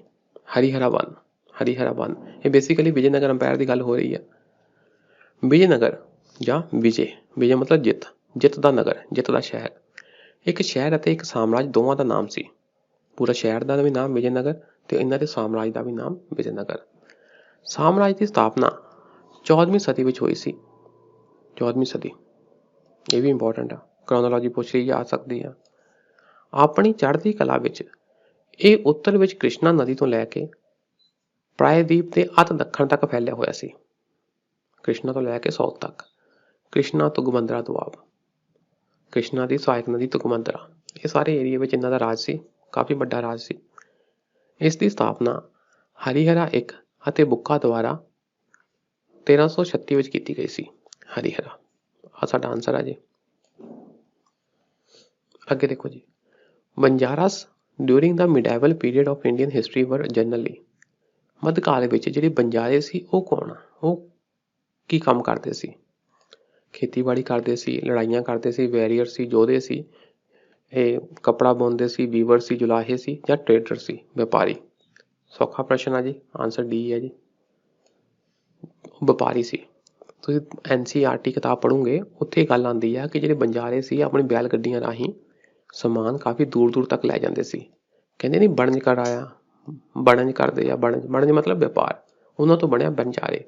ਹਰੀਹਰਾ ਵਨ, ਹਰੀਹਰਾ ਵਨ, ਇਹ ਬੇਸਿਕਲੀ ਵਿਜੇਨਗਰ ਅੰਪਾਇਰ ਦੀ ਗੱਲ ਹੋ ਰਹੀ ਹੈ। ਵਿਜੇਨਗਰ ਜਾਂ ਵਿਜੇ ਮਤਲਬ ਜਿੱਤ, ਜਿੱਤ ਦਾ ਨਗਰ, ਜਿੱਤ ਦਾ ਸ਼ਹਿਰ। ਇੱਕ ਸ਼ਹਿਰ ਅਤੇ ਇੱਕ ਸਾਮਰਾਜ ਦੋਵਾਂ ਦਾ ਨਾਮ ਸੀ। ਪੂਰਾ ਸ਼ਹਿਰ ਦਾ ਵੀ ਨਾਮ ਵਿਜੇਨਗਰ ਤੇ ਇਹਨਾਂ ਦੇ ਸਾਮਰਾਜ ਦਾ ਵੀ ਨਾਮ ਵਿਜੇਨਗਰ। ਸਾਮਰਾਜ ਦੀ ਸਥਾਪਨਾ 14ਵੀਂ ਸਦੀ ਵਿੱਚ ਹੋਈ ਸੀ। 14ਵੀਂ ਸਦੀ, ਇਹ ਵੀ ਇੰਪੋਰਟੈਂਟ ਆ, ਕ੍ਰੋਨੋਲੋਜੀ ਪੁੱਛ ਰਹੀ ਆ ਸਕਦੀ ਆ। ਆਪਣੀ ਚੜ੍ਹਦੀ ਕਲਾ ਵਿੱਚ ਇਹ ਉੱਤਰ ਵਿੱਚ ਕ੍ਰਿਸ਼ਨਾ ਨਦੀ ਤੋਂ ਲੈ ਕੇ ਪ੍ਰਾਇਦੀਪ ਦੇ ਅਤ ਦੱਖਣ ਤੱਕ ਫੈਲਿਆ ਹੋਇਆ ਸੀ। ਕ੍ਰਿਸ਼ਨਾ ਤੋਂ ਲੈ ਕੇ ਸਾਊਥ ਤੱਕ, ਕ੍ਰਿਸ਼ਨਾ ਤੁੰਗਬੰਦਰਾ ਦੁਆਬ, ਕ੍ਰਿਸ਼ਨਾ ਦੀ ਸਹਾਇਕ ਨਦੀ ਤੁੰਗਬੰਦਰਾ, ਇਹ ਸਾਰੇ ਏਰੀਏ ਵਿੱਚ ਇਹਨਾਂ ਦਾ ਰਾਜ ਸੀ, ਕਾਫੀ ਵੱਡਾ ਰਾਜ ਸੀ। ਇਸ ਦੀ ਸਥਾਪਨਾ ਹਰੀਹਰਾ ਇੱਕ ਅਤੇ ਬੁੱਕਾ ਦੁਆਰਾ 1336 ਵਿੱਚ ਕੀਤੀ ਗਈ ਸੀ। ਹਰੀਹਰਾ, ਆਹ ਸਾਡਾ ਆਨਸਰ ਆ ਜੀ। ਅੱਗੇ ਦੇਖੋ ਜੀ, Banjaras during the medieval period of Indian history were generally. ਮੱਧਕਾਲ ਵਿੱਚ ਜਿਹੜੇ ਬੰਜਾਰੇ ਸੀ ਉਹ ਕੌਣ ਆ, ਉਹ ਕੀ ਕੰਮ ਕਰਦੇ ਸੀ? ਖੇਤੀਬਾੜੀ ਕਰਦੇ ਸੀ, ਲੜਾਈਆਂ ਕਰਦੇ ਸੀ, ਵੈਰੀਅਰ ਸੀ, ਯੋਧੇ ਸੀ, ਇਹ ਕੱਪੜਾ ਬੁਣਦੇ ਸੀ, ਵੀਵਰ ਸੀ, ਜੁਲਾਹੇ ਸੀ, ਜਾਂ ਟ੍ਰੇਡਰ ਸੀ, ਵਪਾਰੀ। ਸੌਖਾ ਪ੍ਰਸ਼ਨ ਆ ਜੀ, ਆਂਸਰ ਡੀ ਹੈ ਜੀ, ਵਪਾਰੀ ਸੀ। ਤੁਸੀਂ NCERT ਕਿਤਾਬ ਪੜ੍ਹੋਗੇ, ਉੱਥੇ ਗੱਲ ਆਉਂਦੀ ਆ ਕਿ ਜਿਹੜੇ ਬੰਜਾਰੇ ਸੀ ਆਪਣੀ ਬੈਲ ਗੱਡੀਆਂ ਰਾਹੀਂ ਸਮਾਨ ਕਾਫੀ ਦੂਰ ਦੂਰ ਤੱਕ ਲੈ ਜਾਂਦੇ ਸੀ। ਕਹਿੰਦੇ ਨਹੀਂ ਵਣਜ ਕਰ ਆਇਆ, ਵਣਜ ਕਰਦੇ ਆ, ਵਣਜ ਮਤਲਬ ਵਪਾਰ, ਉਹਨਾਂ ਤੋਂ ਬਣਿਆ ਬੰਜਾਰੇ।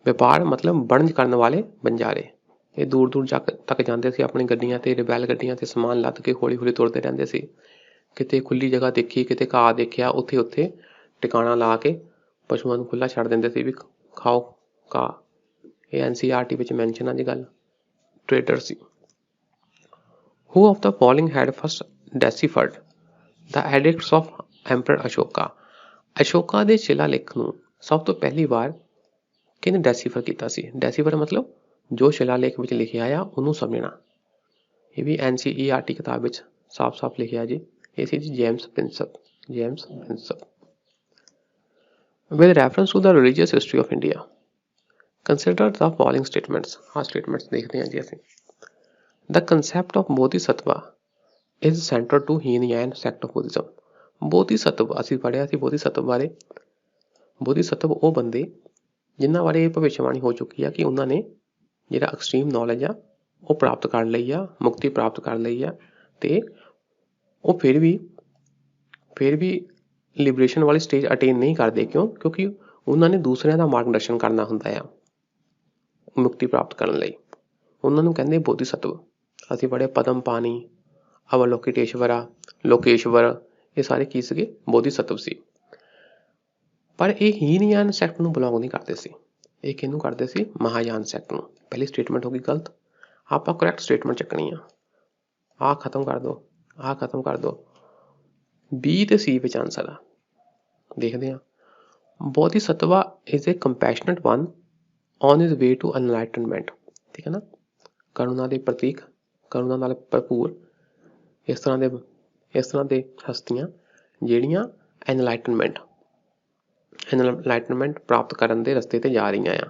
ਵਪਾਰ ਮਤਲਬ ਵਣਜ ਕਰਨ ਵਾਲੇ ਬੰਜਾਰੇ। ਇਹ ਦੂਰ ਦੂਰ ਤੱਕ ਜਾਂਦੇ ਸੀ ਆਪਣੀ ਗੱਡੀਆਂ ਤੇ, ਬੈਲ ਗੱਡੀਆਂ ਤੇ ਸਮਾਨ ਲੱਦ ਕੇ ਹੌਲੀ ਹੌਲੀ ਤੁਰਦੇ ਰਹਿੰਦੇ ਸੀ। ਕਿਤੇ ਖੁੱਲੀ ਜਗ੍ਹਾ ਦੇਖੀ, ਕਿਤੇ ਘਾਹ ਦੇਖਿਆ, ਉੱਥੇ ਉੱਥੇ ਟਿਕਾਣਾ ਲਾ ਕੇ ਪਸ਼ੂਆਂ ਨੂੰ ਖੁੱਲ੍ਹਾ ਛੱਡ ਦਿੰਦੇ ਸੀ ਵੀ ਖਾਓ ਘਾਹ। ਇਹ NCERT ਵਿੱਚ ਮੈਂਸ਼ਨ ਆ ਜੀ ਗੱਲ। Trader C. Who of the following had first deciphered the edicts of Emperor Ashoka? Ashoka ਦੇ ਸ਼ਿਲਾਲੇਖ ਨੂੰ ਸਭ ਤੋਂ ਪਹਿਲੀ ਵਾਰ ਕਿਹਨੇ ਡੈਸੀਫਰ ਕੀਤਾ ਸੀ? ਡੈਸੀਫਰ ਮਤਲਬ ਜੋ ਸ਼ਿਲਾਲੇਖ ਵਿੱਚ ਲਿਖਿਆ ਆ ਉਹਨੂੰ ਸਮਝਣਾ। ਇਹ ਵੀ NCERT ਕਿਤਾਬ ਵਿੱਚ ਸਾਫ਼-ਸਾਫ਼ ਲਿਖਿਆ ਜੀ। ਇਹ ਸੀ ਜੀ James ਪ੍ਰਿੰਸਪ। With reference to the religious history of India, consider the following statements. ਹਾਂ statements ਦੇਖਦੇ ਹਾਂ ਜੀ ਅਸੀਂ। The concept of Bodhisattva is central to Hinayan sect of Buddhism. ਬੋਧੀਸੱਤਵ ਅਸੀਂ ਪੜ੍ਹਿਆ ਸੀ ਬੋਧੀਸੱਤਵ ਬਾਰੇ। ਬੋਧੀਸੱਤਵ ਉਹ ਬੰਦੇ ਜਿਨ੍ਹਾਂ ਬਾਰੇ ਇਹ ਭਵਿੱਖਬਾਣੀ ਹੋ ਚੁੱਕੀ ਆ ਕਿ ਉਹਨਾਂ ਨੇ ਜਿਹੜਾ ਐਕਸਟ੍ਰੀਮ ਨੌਲੇਜ ਆ ਉਹ ਪ੍ਰਾਪਤ ਕਰ ਲਈ ਆ, ਮੁਕਤੀ ਪ੍ਰਾਪਤ ਕਰ ਲਈ ਆ, ਤੇ ਉਹ ਫਿਰ ਵੀ ਲਿਬਰੇਸ਼ਨ ਵਾਲੀ ਸਟੇਜ ਅਟੇਨ ਨਹੀਂ ਕਰਦੇ। ਕਿਉਂਕਿ ਉਹਨਾਂ ਨੇ ਦੂਸਰਿਆਂ ਦਾ ਮਾਰਗਦਰਸ਼ਨ ਕਰਨਾ ਹੁੰਦਾ ਆ ਮੁਕਤੀ ਪ੍ਰਾਪਤ ਕਰਨ ਲਈ। ਉਹਨਾਂ ਨੂੰ ਕਹਿੰਦੇ ਬੋਧੀਸੱਤਵ। ਅਸੀਂ ਪੜ੍ਹੇ ਪਦਮ ਪਾਣੀ, ਅਵਲੋਕਿਤੇਸ਼ਵਰਾ, ਲੋਕੇਸ਼ਵਰ, ਇਹ ਸਾਰੇ ਕੀ ਸੀਗੇ? ਬੋਧੀਸੱਤਵ ਸੀ। ਪਰ ਇਹ ਹੀਨਯਾਨ ਸੈਕਟ ਨੂੰ ਬਿਲੋਂਗ ਨਹੀਂ ਕਰਦੇ ਸੀ। ਇਹ ਕਿਹਨੂੰ ਕਰਦੇ ਸੀ? ਮਹਾਯਾਨ ਸੈਕਟ ਨੂੰ। ਪਹਿਲੀ ਸਟੇਟਮੈਂਟ ਹੋ ਗਈ ਗਲਤ। ਆਪਾਂ ਕਰੈਕਟ ਸਟੇਟਮੈਂਟ ਚੱਕਣੀ ਆ। ਆਹ ਖਤਮ ਕਰ ਦਿਓ, ਆਹ ਖਤਮ ਕਰ ਦਿਓ। B ਤੇ C ਵਿੱਚ ਆਂਸਰ ਆ। ਦੇਖਦੇ ਹਾਂ। Bodhisattva is a compassionate one on his way to enlightenment. ਠੀਕ ਹੈ ਨਾ? ਕਰੁਣਾ ਦੇ ਪ੍ਰਤੀਕ, ਕਰੁਣਾ ਨਾਲ ਭਰਪੂਰ ਇਸ ਤਰ੍ਹਾਂ ਦੇ ਹਸਤੀਆਂ ਜਿਹੜੀਆਂ ਐਨਲਾਈਟਨਮੈਂਟ ਪ੍ਰਾਪਤ ਕਰਨ ਦੇ ਰਸਤੇ ਤੇ ਜਾ ਰਹੀਆਂ ਆ।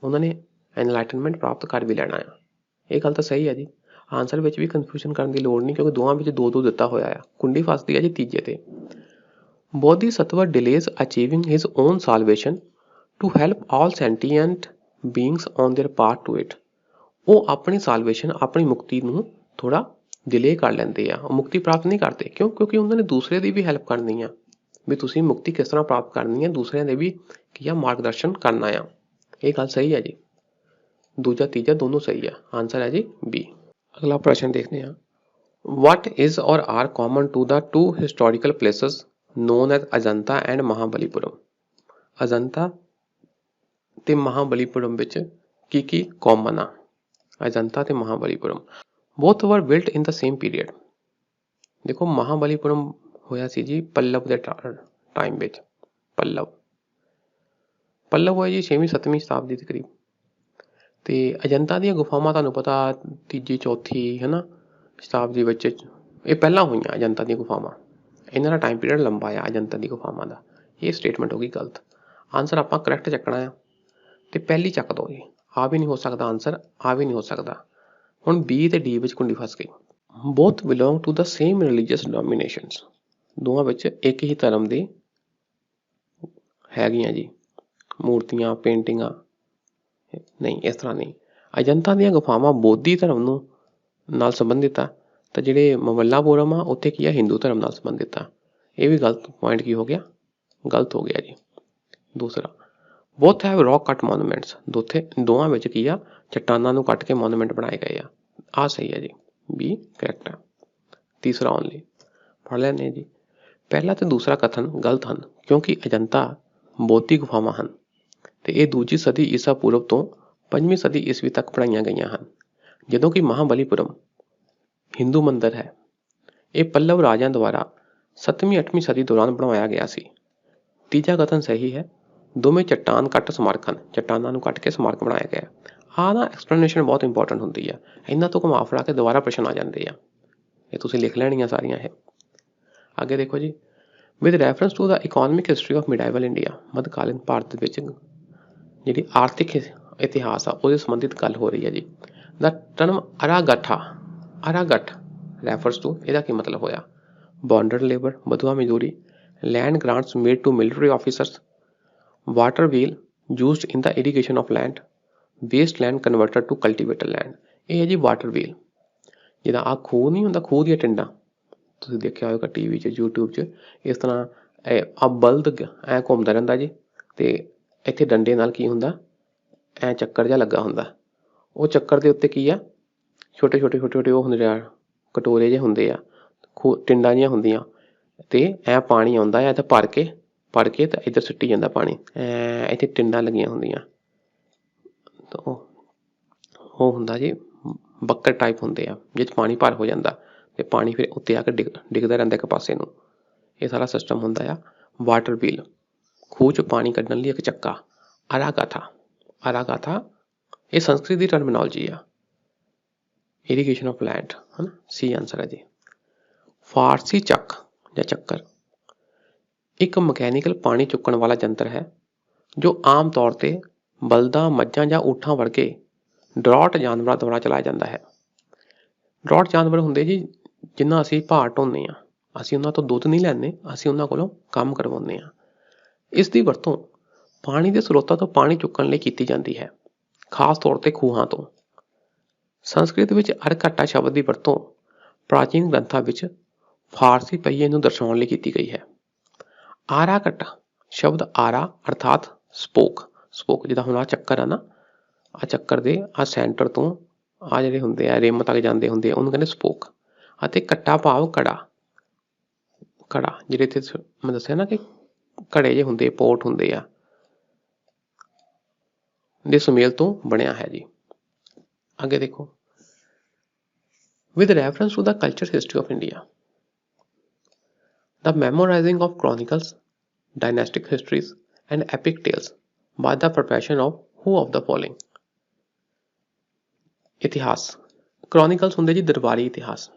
ਉਹਨਾਂ ਨੇ ਐਨਲਾਈਟਨਮੈਂਟ ਪ੍ਰਾਪਤ ਕਰ ਵੀ ਲੈਣਾ ਆ। ਇਹ ਗੱਲ ਤਾਂ ਸਹੀ ਹੈ ਜੀ। ਆਂਸਰ ਵਿੱਚ ਵੀ ਕਨਫਿਊਜ਼ਨ ਕਰਨ ਦੀ ਲੋੜ ਨਹੀਂ, ਕਿਉਂਕਿ ਦੋਵਾਂ ਵਿੱਚ 2-2 ਦਿੱਤਾ ਹੋਇਆ ਆ। ਕੁੰਡੀ ਫਸਦੀ ਹੈ ਜੀ ਤੀਜੇ ਤੇ। ਬੋਧੀਸੱਤਵਾ delays achieving his own salvation to help all sentient beings on their path to it. ਉਹ ਆਪਣੀ ਸਾਲਵੇਸ਼ਨ, ਆਪਣੀ ਮੁਕਤੀ ਨੂੰ ਥੋੜਾ ਡਿਲੇ ਕਰ ਲੈਂਦੇ ਆ। ਉਹ ਮੁਕਤੀ ਪ੍ਰਾਪਤ ਨਹੀਂ ਕਰਦੇ। ਕਿਉਂਕਿ ਉਹਨਾਂ ਨੇ ਦੂਸਰੇ ਦੀ ਵੀ ਹੈਲਪ ਕਰਨੀ ਆ ਵੀ ਤੁਸੀਂ ਮੁਕਤੀ ਕਿਸ ਤਰ੍ਹਾਂ ਪ੍ਰਾਪਤ ਕਰਨੀ ਹੈ, ਦੂਸਰਿਆਂ ਦੇ ਵੀ ਕੀ ਆ ਮਾਰਗਦਰਸ਼ਨ ਕਰਨਾ ਆ। ਇਹ ਗੱਲ ਸਹੀ ਹੈ ਜੀ। ਦੂਜਾ ਤੀਜਾ ਦੋਨੋਂ ਸਹੀ ਆ। ਆਂਸਰ ਹੈ ਜੀ B। ਅਗਲਾ ਪ੍ਰਸ਼ਨ ਦੇਖਦੇ ਹਾਂ। What is or are common to the two historical places known as Ajanta and Mahabalipuram? Ajanta ਤੇ ਮਹਾਬਲੀਪੁਰਮ ਵਿੱਚ ਕੀ ਕਾਮਨ ਆ? ਅਜੰਤਾ ਤੇ Mahabalipuram both were built in the same period. ਦੇਖੋ ਮਹਾਬਲੀਪੁਰਮ ਹੋਇਆ ਸੀ ਜੀ ਪੱਲਵ ਦੇ ਟਾਈਮ ਵਿੱਚ। ਪੱਲਵ ਹੋਇਆ ਜੀ 6ਵੀਂ-7ਵੀਂ ਸ਼ਤਾਬਦੀ ਦੇ ਕਰੀਬ। ਤੇ ਅਜੰਤਾ ਦੀਆਂ ਗੁਫਾਵਾਂ ਤੁਹਾਨੂੰ ਪਤਾ 3 4 ਹੈ ਨਾ ਸ਼ਤਾਬਦੀ ਵਿੱਚ ਇਹ ਪਹਿਲਾਂ ਹੋਈਆਂ ਅਜੰਤਾ ਦੀਆਂ ਗੁਫਾਵਾਂ। ਇਹਨਾਂ ਦਾ ਟਾਈਮ ਪੀਰੀਅਡ ਲੰਬਾ ਆ ਅਜੰਤਾ ਦੀ ਗੁਫਾਵਾਂ ਦਾ। ਇਹ ਸਟੇਟਮੈਂਟ ਹੋ ਗਈ ਗਲਤ। ਆਂਸਰ ਆਪਾਂ ਕਰੈਕਟ ਚੱਕਣਾ ਆ ਤੇ ਪਹਿਲੀ ਚੱਕ ਦਿਓ ਜੀ। ਆ ਵੀ ਨਹੀਂ ਹੋ ਸਕਦਾ ਆਂਸਰ, ਆ ਵੀ ਨਹੀਂ ਹੋ ਸਕਦਾ। ਹੁਣ B ਤੇ D ਵਿੱਚ ਕੁੰਡੀ ਫਸ ਗਈ। Both belong to the same religious dominations. ਦੋਵਾਂ ਵਿੱਚ ਇੱਕ ਹੀ ਧਰਮ ਦੇ ਹੈਗੀਆਂ ਜੀ ਮੂਰਤੀਆਂ, ਪੇਂਟਿੰਗਾਂ। ਨਹੀਂ, ਇਸ ਤਰ੍ਹਾਂ ਨਹੀਂ। ਅਜੰਤਾ ਦੀਆਂ ਗੁਫਾਵਾਂ ਬੋਧੀ ਧਰਮ ਨੂੰ ਨਾਲ ਸੰਬੰਧਿਤ ਆ, ਤਾਂ ਜਿਹੜੇ ਮਮੱਲਾਪੁਰਮ ਆ ਉੱਥੇ ਕੀ ਆ ਹਿੰਦੂ ਧਰਮ ਨਾਲ ਸੰਬੰਧਿਤ ਆ। ਇਹ ਵੀ ਗਲਤ ਪੁਆਇੰਟ ਕੀ ਹੋ ਗਿਆ? ਗਲਤ ਹੋ ਗਿਆ ਜੀ। ਦੂਸਰਾ ਬੋਥ ਹੈਵ ਰੌਕ ਕੱਟ ਮੋਨੂਮੈਂਟਸ। ਦੋਵਾਂ ਵਿੱਚ ਕੀ ਆ ਚੱਟਾਨਾਂ ਨੂੰ ਕੱਟ ਕੇ ਮੋਨੂਮੈਂਟ ਬਣਾਏ ਗਏ ਆ। ਆਹ ਸਹੀ ਹੈ ਜੀ। B ਕਰੈਕਟ ਆ। ਤੀਸਰਾ ਓਨਲੀ ਪੜ੍ਹ ਲੈਂਦੇ ਜੀ। ਪਹਿਲਾ ਤੇ ਦੂਸਰਾ ਕਥਨ ਗਲਤ ਹਨ ਕਿਉਂਕਿ ਅਜੰਤਾ ਬੌਧੀ ਗੁਫਾਵਾਂ ਹਨ ਤੇ ਇਹ 2ਵੀਂ ਸਦੀ ਈਸਾ ਪੂਰਵ ਤੋਂ 5ਵੀਂ ਸਦੀ ਈਸਵੀ ਤੱਕ ਬਣਾਈਆਂ ਗਈਆਂ ਹਨ, ਜਦੋਂ ਕਿ ਮਹਾਬਲੀਪੁਰਮ ਹਿੰਦੂ ਮੰਦਰ ਹੈ। ਇਹ ਪੱਲਵ ਰਾਜਿਆਂ ਦੁਆਰਾ 7ਵੀਂ-8ਵੀਂ ਸਦੀ ਦੌਰਾਨ ਬਣਵਾਇਆ ਗਿਆ ਸੀ। ਤੀਜਾ ਕਥਨ ਸਹੀ ਹੈ। ਦੋਵੇਂ ਚੱਟਾਨ ਕੱਟ ਸਮਾਰਕ ਹਨ। ਚੱਟਾਨਾਂ ਨੂੰ ਕੱਟ ਕੇ ਸਮਾਰਕ ਬਣਾਇਆ ਗਿਆ। ਆਹ ਨਾ ਐਕਸਪਲੇਨੇਸ਼ਨ ਬਹੁਤ ਇੰਪੋਰਟੈਂਟ ਹੁੰਦੀ ਆ। ਇਹਨਾਂ ਤੋਂ ਘੁਮਾ ਫਿਰਾ ਕੇ ਦੁਬਾਰਾ ਪ੍ਰਸ਼ਨ ਆ ਜਾਂਦੇ ਆ। ਇਹ ਤੁਸੀਂ ਲਿਖ ਲੈਣੀਆਂ ਸਾਰੀਆਂ। ਇਹ ਅੱਗੇ ਦੇਖੋ ਜੀ। With reference to the economic history of medieval India. ਮੱਧਕਾਲੀਨ ਭਾਰਤ ਵਿੱਚ ਜਿਹੜੀ ਆਰਥਿਕ ਇਤਿਹਾਸ ਆ ਉਹਦੇ ਸੰਬੰਧਿਤ ਗੱਲ ਹੋ ਰਹੀ ਹੈ ਜੀ। The term araghatta refers to, ਇਹਦਾ ਕੀ ਮਤਲਬ ਹੋਇਆ? ਬੌਂਡਡ ਲੇਬਰ, ਬਧੂਆ ਮਜ਼ਦੂਰੀ, land grants made to military officers, water wheel used in the irrigation of land, waste land converted to cultivated land. ਇਹ ਹੈ ਜੀ ਵਾਟਰ ਵੀਲ। ਜਿੱਦਾਂ ਆਹ ਖੂਹ ਨਹੀਂ ਹੁੰਦਾ, ਖੂਹ ਦੀਆਂ ਟਿੰਡਾਂ ਤੁਸੀਂ ਦੇਖਿਆ ਹੋਵੇਗਾ TV 'ਚ, YouTube 'ਚ, ਇਸ ਤਰ੍ਹਾਂ ਆਹ ਬਲਦ ਐਂ ਘੁੰਮਦਾ ਰਹਿੰਦਾ ਜੀ, ਅਤੇ ਇੱਥੇ ਡੰਡੇ ਨਾਲ ਕੀ ਹੁੰਦਾ, ਐਂ ਚੱਕਰ ਜਿਹਾ ਲੱਗਾ ਹੁੰਦਾ, ਉਹ ਚੱਕਰ ਦੇ ਉੱਤੇ ਕੀ ਆ, ਛੋਟੇ ਛੋਟੇ ਉਹ ਹੁੰਦੇ ਆ, ਕਟੋਰੇ ਜਿਹੇ ਹੁੰਦੇ ਆ, ਟਿੰਡਾਂ ਜਿਹੀਆਂ ਹੁੰਦੀਆਂ, ਅਤੇ ਐਂ ਪਾਣੀ ਆਉਂਦਾ ਆ, ਅਤੇ ਭਰ ਕੇ ਤਾਂ ਇੱਧਰ ਸੁੱਟੀ ਜਾਂਦਾ ਪਾਣੀ, ਇੱਥੇ ਟਿੰਡਾਂ ਲੱਗੀਆਂ ਹੁੰਦੀਆਂ, ਤਾਂ ਉਹ ਹੁੰਦਾ ਜੀ ਬੱਕਟ ਟਾਈਪ ਹੁੰਦੇ ਆ, ਜਿਹ 'ਚ ਪਾਣੀ ਭਰ ਹੋ ਜਾਂਦਾ, ਅਤੇ ਪਾਣੀ ਫਿਰ ਉੱਤੇ ਆ ਕੇ ਡਿੱਗਦਾ ਰਹਿੰਦਾ ਇੱਕ ਪਾਸੇ ਨੂੰ। ਇਹ ਸਾਰਾ ਸਿਸਟਮ ਹੁੰਦਾ ਆ ਵਾਟਰ ਵੀਲ। ਖੂਹ 'ਚ ਪਾਣੀ ਕੱਢਣ ਲਈ ਇੱਕ ਚੱਕਾ। ਅਰਾਗਾਥਾ ਇਹ ਸੰਸਕ੍ਰਿਤ ਦੀ ਟਰਮੀਨੋਲੋਜੀ ਆ। ਇਰੀਗੇਸ਼ਨ ਆਫ ਲੈਂਡ, ਹੈ ਨਾ, ਸੀ ਆਂਸਰ ਹੈ ਜੀ। ਫਾਰਸੀ ਚੱਕ ਜਾਂ ਚੱਕਰ ਇੱਕ ਮਕੈਨੀਕਲ ਪਾਣੀ ਚੁੱਕਣ ਵਾਲਾ ਯੰਤਰ ਹੈ ਜੋ ਆਮ ਤੌਰ 'ਤੇ ਬਲਦਾਂ, ਮੱਝਾਂ ਜਾਂ ਊਠਾਂ ਵਰਗੇ ਡਰੌਟ ਜਾਨਵਰਾਂ ਦੁਆਰਾ ਚਲਾਇਆ ਜਾਂਦਾ ਹੈ। ਡਰੌਟ ਜਾਨਵਰ ਹੁੰਦੇ ਜੀ ਜਿੰਨਾ ਅਸੀਂ ਭਾਰ ਢੋਂਦੇ ਹਾਂ, ਅਸੀਂ ਉਹਨਾਂ ਤੋਂ ਦੁੱਧ ਨਹੀਂ ਲੈਂਦੇ, ਅਸੀਂ ਉਹਨਾਂ ਕੋਲੋਂ ਕੰਮ ਕਰਵਾਉਂਦੇ ਹਾਂ। ਇਸ ਦੀ ਵਰਤੋਂ ਪਾਣੀ ਦੇ ਸਰੋਤਾਂ ਤੋਂ ਪਾਣੀ ਚੁੱਕਣ ਲਈ ਕੀਤੀ ਜਾਂਦੀ ਹੈ, ਖਾਸ ਤੌਰ 'ਤੇ ਖੂਹਾਂ ਤੋਂ। ਸੰਸਕ੍ਰਿਤ ਵਿੱਚ ਅਰਕੱਟਾ ਸ਼ਬਦ ਦੀ ਵਰਤੋਂ ਪ੍ਰਾਚੀਨ ਗ੍ਰੰਥਾਂ ਵਿੱਚ ਫਾਰਸੀ ਪਹੀਏ ਨੂੰ ਦਰਸਾਉਣ ਲਈ ਕੀਤੀ ਗਈ ਹੈ। ਆਰਾਕੱਟਾ ਸ਼ਬਦ ਆਰਾ ਅਰਥਾਤ ਸਪੋਕ ਜਿੱਦਾਂ ਹੁਣ ਆਹ ਚੱਕਰ ਆ ਨਾ, ਆਹ ਚੱਕਰ ਦੇ ਆਹ ਸੈਂਟਰ ਤੋਂ ਆਹ ਜਿਹੜੇ ਹੁੰਦੇ ਆ ਰਿਮ ਤੱਕ ਜਾਂਦੇ ਹੁੰਦੇ ਆ, ਉਹਨੂੰ ਕਹਿੰਦੇ ਸਪੋਕ। ਅਤੇ ਕੱਟਾ ਭਾਵ ਕੜਾ ਜਿਹੜੇ ਇੱਥੇ ਮੈਂ ਦੱਸਿਆ ਨਾ ਕਿ ਘੜੇ ਜਿਹੇ ਹੁੰਦੇ, ਪੋਟ ਹੁੰਦੇ ਆ, ਦੇ ਸੁਮੇਲ ਤੋਂ ਬਣਿਆ ਹੈ ਜੀ। ਅੱਗੇ ਦੇਖੋ, with reference to the culture history of India, the memorizing of chronicles, dynastic histories and epic tales by the profession of who of the following? ਇਤਿਹਾਸ। chronicles ਹੁੰਦੇ ਜੀ ਦਰਬਾਰੀ ਇਤਿਹਾਸ,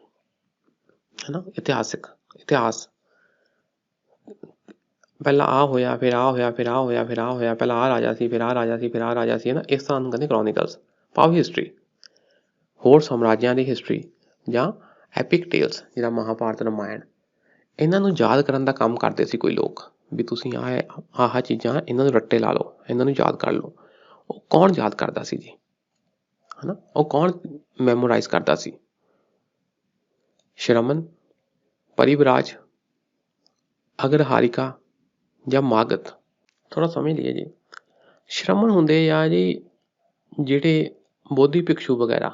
ਹੈ ਨਾ, ਇਤਿਹਾਸ। ਪਹਿਲਾਂ ਆਹ ਹੋਇਆ, ਫਿਰ ਆਹ ਹੋਇਆ, ਫਿਰ ਆਹ ਹੋਇਆ, ਫਿਰ ਆਹ ਹੋਇਆ, ਪਹਿਲਾਂ ਆਹ ਰਾਜਾ ਸੀ, ਫਿਰ ਆਹ ਰਾਜਾ ਸੀ, ਫਿਰ ਆਹ ਰਾਜਾ ਸੀ, ਹੈ ਨਾ, ਇਸ ਤਰ੍ਹਾਂ ਨੂੰ ਕਹਿੰਦੇ chronicles, ਭਾਵ ਹਿਸਟਰੀ। ਹੋਰ ਸਾਮਰਾਜਿਆਂ ਦੀ ਹਿਸਟਰੀ ਜਾਂ ਐਪਿਕ ਟੇਲਸ, ਜਿਹੜਾ ਮਹਾਭਾਰਤ, ਰਾਮਾਇਣ, ਇਹਨਾਂ ਨੂੰ ਯਾਦ ਕਰਨ ਦਾ ਕੰਮ ਕਰਦੇ ਸੀ ਕੋਈ ਲੋਕ, ਵੀ ਤੁਸੀਂ ਆਹ ਚੀਜ਼ਾਂ ਇਹਨਾਂ ਨੂੰ ਰੱਟੇ ਲਾ ਲਓ, ਇਹਨਾਂ ਨੂੰ ਯਾਦ ਕਰ ਲਓ। ਉਹ ਕੌਣ ਯਾਦ ਕਰਦਾ ਸੀ ਜੀ, ਹੈ ਨਾ, ਉਹ ਕੌਣ ਮੈਮੋਰਾਈਜ਼ ਕਰਦਾ ਸੀ? ਸ਼੍ਰਮਣ, ਪਰਿਵਰਾਜ, ਅਗਰਹਾਰਿਕਾ ਜਾਂ ਮਾਗਧ। ਥੋੜ੍ਹਾ ਸਮਝ ਲਈਏ ਜੀ। ਸ਼੍ਰਮਣ ਹੁੰਦੇ ਆ ਜੀ ਜਿਹੜੇ ਬੋਧੀ ਭਿਕਸ਼ੂ ਵਗੈਰਾ,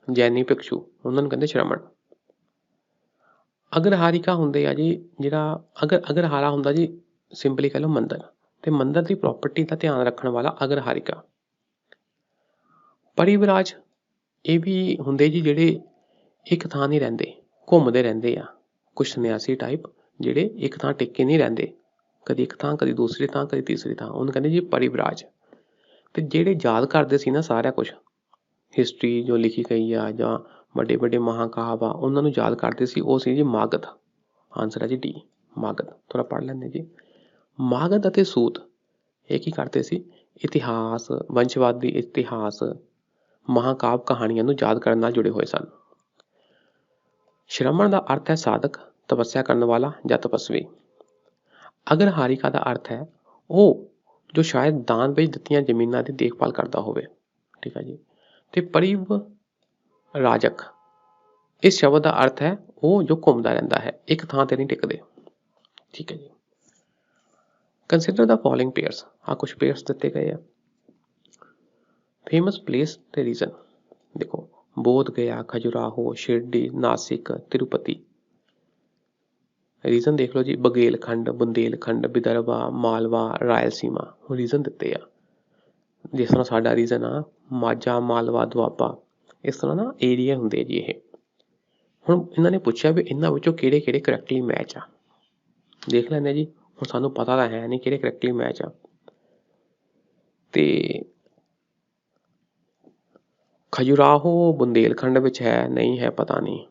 ਜੈਨੀ ਭਿਕਸ਼ੂ, ਉਹਨਾਂ ਨੂੰ ਕਹਿੰਦੇ ਸ਼੍ਰਮਣ। ਅਗਰਹਾਰਿਕਾ ਹੁੰਦੇ ਆ ਜੀ ਜਿਹੜਾ ਅਗਰਹਾਰਾ ਹੁੰਦਾ ਜੀ, ਸਿੰਪਲੀ ਕਹਿ ਲਓ ਮੰਦਰ, ਅਤੇ ਮੰਦਰ ਦੀ ਪ੍ਰੋਪਰਟੀ ਦਾ ਧਿਆਨ ਰੱਖਣ ਵਾਲਾ ਅਗਰਹਾਰਿਕਾ। ਪਰਿਵਰਾਜ ਇਹ ਵੀ ਹੁੰਦੇ ਜੀ ਜਿਹੜੇ ਇੱਕ ਥਾਂ ਨਹੀਂ ਰਹਿੰਦੇ, ਘੁੰਮਦੇ ਰਹਿੰਦੇ ਆ, ਕੁਛ ਸੰਨਿਆਸੀ ਟਾਈਪ, ਜਿਹੜੇ ਇੱਕ ਥਾਂ ਟਿੱਕੇ ਨਹੀਂ ਰਹਿੰਦੇ, ਕਦੀ ਇੱਕ ਥਾਂ, ਕਦੀ ਦੂਸਰੀ ਥਾਂ, ਕਦੀ ਤੀਸਰੀ ਥਾਂ, ਉਹਨੂੰ ਕਹਿੰਦੇ ਜੀ ਪਰਿਵਰਾਜ। ਅਤੇ ਜਿਹੜੇ ਯਾਦ ਕਰਦੇ ਸੀ ਨਾ ਸਾਰਾ ਕੁਛ, ਹਿਸਟਰੀ ਜੋ ਲਿਖੀ ਗਈ ਆ ਜਾਂ ਵੱਡੇ ਵੱਡੇ ਮਹਾਂਕਾਵ ਆ, ਉਹਨਾਂ ਨੂੰ ਯਾਦ ਕਰਦੇ ਸੀ, ਉਹ ਸੀ ਜੀ ਮਾਗਧ। ਆਨਸਰ ਹੈ ਜੀ D, ਮਾਗਧ। ਥੋੜ੍ਹਾ ਪੜ੍ਹ ਲੈਂਦੇ ਜੀ। ਮਾਗਧ ਅਤੇ ਸੂਤ ਇਹ ਕੀ ਕਰਦੇ ਸੀ? ਇਤਿਹਾਸ, ਵੰਸ਼ਵਾਦੀ ਇਤਿਹਾਸ, ਮਹਾਂਕਾਵ ਕਹਾਣੀਆਂ ਨੂੰ ਯਾਦ ਕਰਨ ਨਾਲ ਜੁੜੇ ਹੋਏ ਸਨ। ਸ਼੍ਰਮਣ ਦਾ ਅਰਥ ਹੈ ਸਾਧਕ, ਤਪੱਸਿਆ ਕਰਨ ਵਾਲਾ ਜਾਂ ਤਪਸਵੀ। ਅਗਰਹਾਰਿਕਾ ਦਾ ਅਰਥ ਹੈ ਉਹ ਜੋ ਸ਼ਾਇਦ ਦਾਨ ਵਿੱਚ ਦਿੱਤੀਆਂ ਜ਼ਮੀਨਾਂ ਦੀ ਦੇਖਭਾਲ ਕਰਦਾ ਹੋਵੇ, ਠੀਕ ਹੈ ਜੀ। ਅਤੇ ਪਰਿਵਰਾਜਕ ਇਸ ਸ਼ਬਦ ਦਾ ਅਰਥ ਹੈ ਉਹ ਜੋ ਘੁੰਮਦਾ ਰਹਿੰਦਾ ਹੈ, ਇੱਕ ਥਾਂ 'ਤੇ ਨਹੀਂ ਟਿਕਦੇ, ਠੀਕ ਹੈ ਜੀ। ਕੰਸੀਡਰ ਦਾ ਫੋਲੋਇੰਗ ਪੇਅਰਸ, ਆਹ ਕੁਛ ਪੇਅਰਸ ਦਿੱਤੇ ਗਏ ਆ। ਫੇਮਸ ਪਲੇਸ ਤੇ ਰੀਜ਼ਨ ਦੇਖੋ, ਬੋਧ ਗਇਆ, ਖਜੁਰਾਹੋ, ਸ਼ਿਰਡੀ, ਨਾਸਿਕ, ਤਿਰੂਪਤੀ। ਰੀਜ਼ਨ ਦੇਖ ਲਓ ਜੀ, ਬਘੇਲਖੰਡ, ਬੁੰਦੇਲਖੰਡ, ਵਿਦਰਭਾ, ਮਾਲਵਾ, ਰਾਇਲਸੀਮਾ, ਰੀਜ਼ਨ ਦਿੱਤੇ ਆ। ਜਿਸ ਤਰ੍ਹਾਂ ਸਾਡਾ ਰੀਜ਼ਨ ਆ ਮਾਝਾ, ਮਾਲਵਾ, ਦੁਆਬਾ, ਇਸ ਤਰ੍ਹਾਂ ਨਾ ਏਰੀਆ ਹੁੰਦੇ ਜੀ ਇਹ। ਹੁਣ ਇਹਨਾਂ ਨੇ ਪੁੱਛਿਆ ਵੀ ਇਹਨਾਂ ਵਿੱਚੋਂ ਕਿਹੜੇ ਕਿਹੜੇ ਕਰੈਕਟਲੀ ਮੈਚ ਆ, ਦੇਖ ਲੈਂਦੇ ਜੀ। ਹੁਣ ਸਾਨੂੰ ਪਤਾ ਤਾਂ ਹੈ ਨਹੀਂ ਕਿਹੜੇ ਕਰੈਕਟਲੀ ਮੈਚ ਆ, ਅਤੇ ਖਜੁਰਾਹੋ ਬੁੰਦੇਲਖੰਡ ਵਿੱਚ ਹੈ, ਨਹੀਂ ਹੈ, ਪਤਾ ਨਹੀਂ।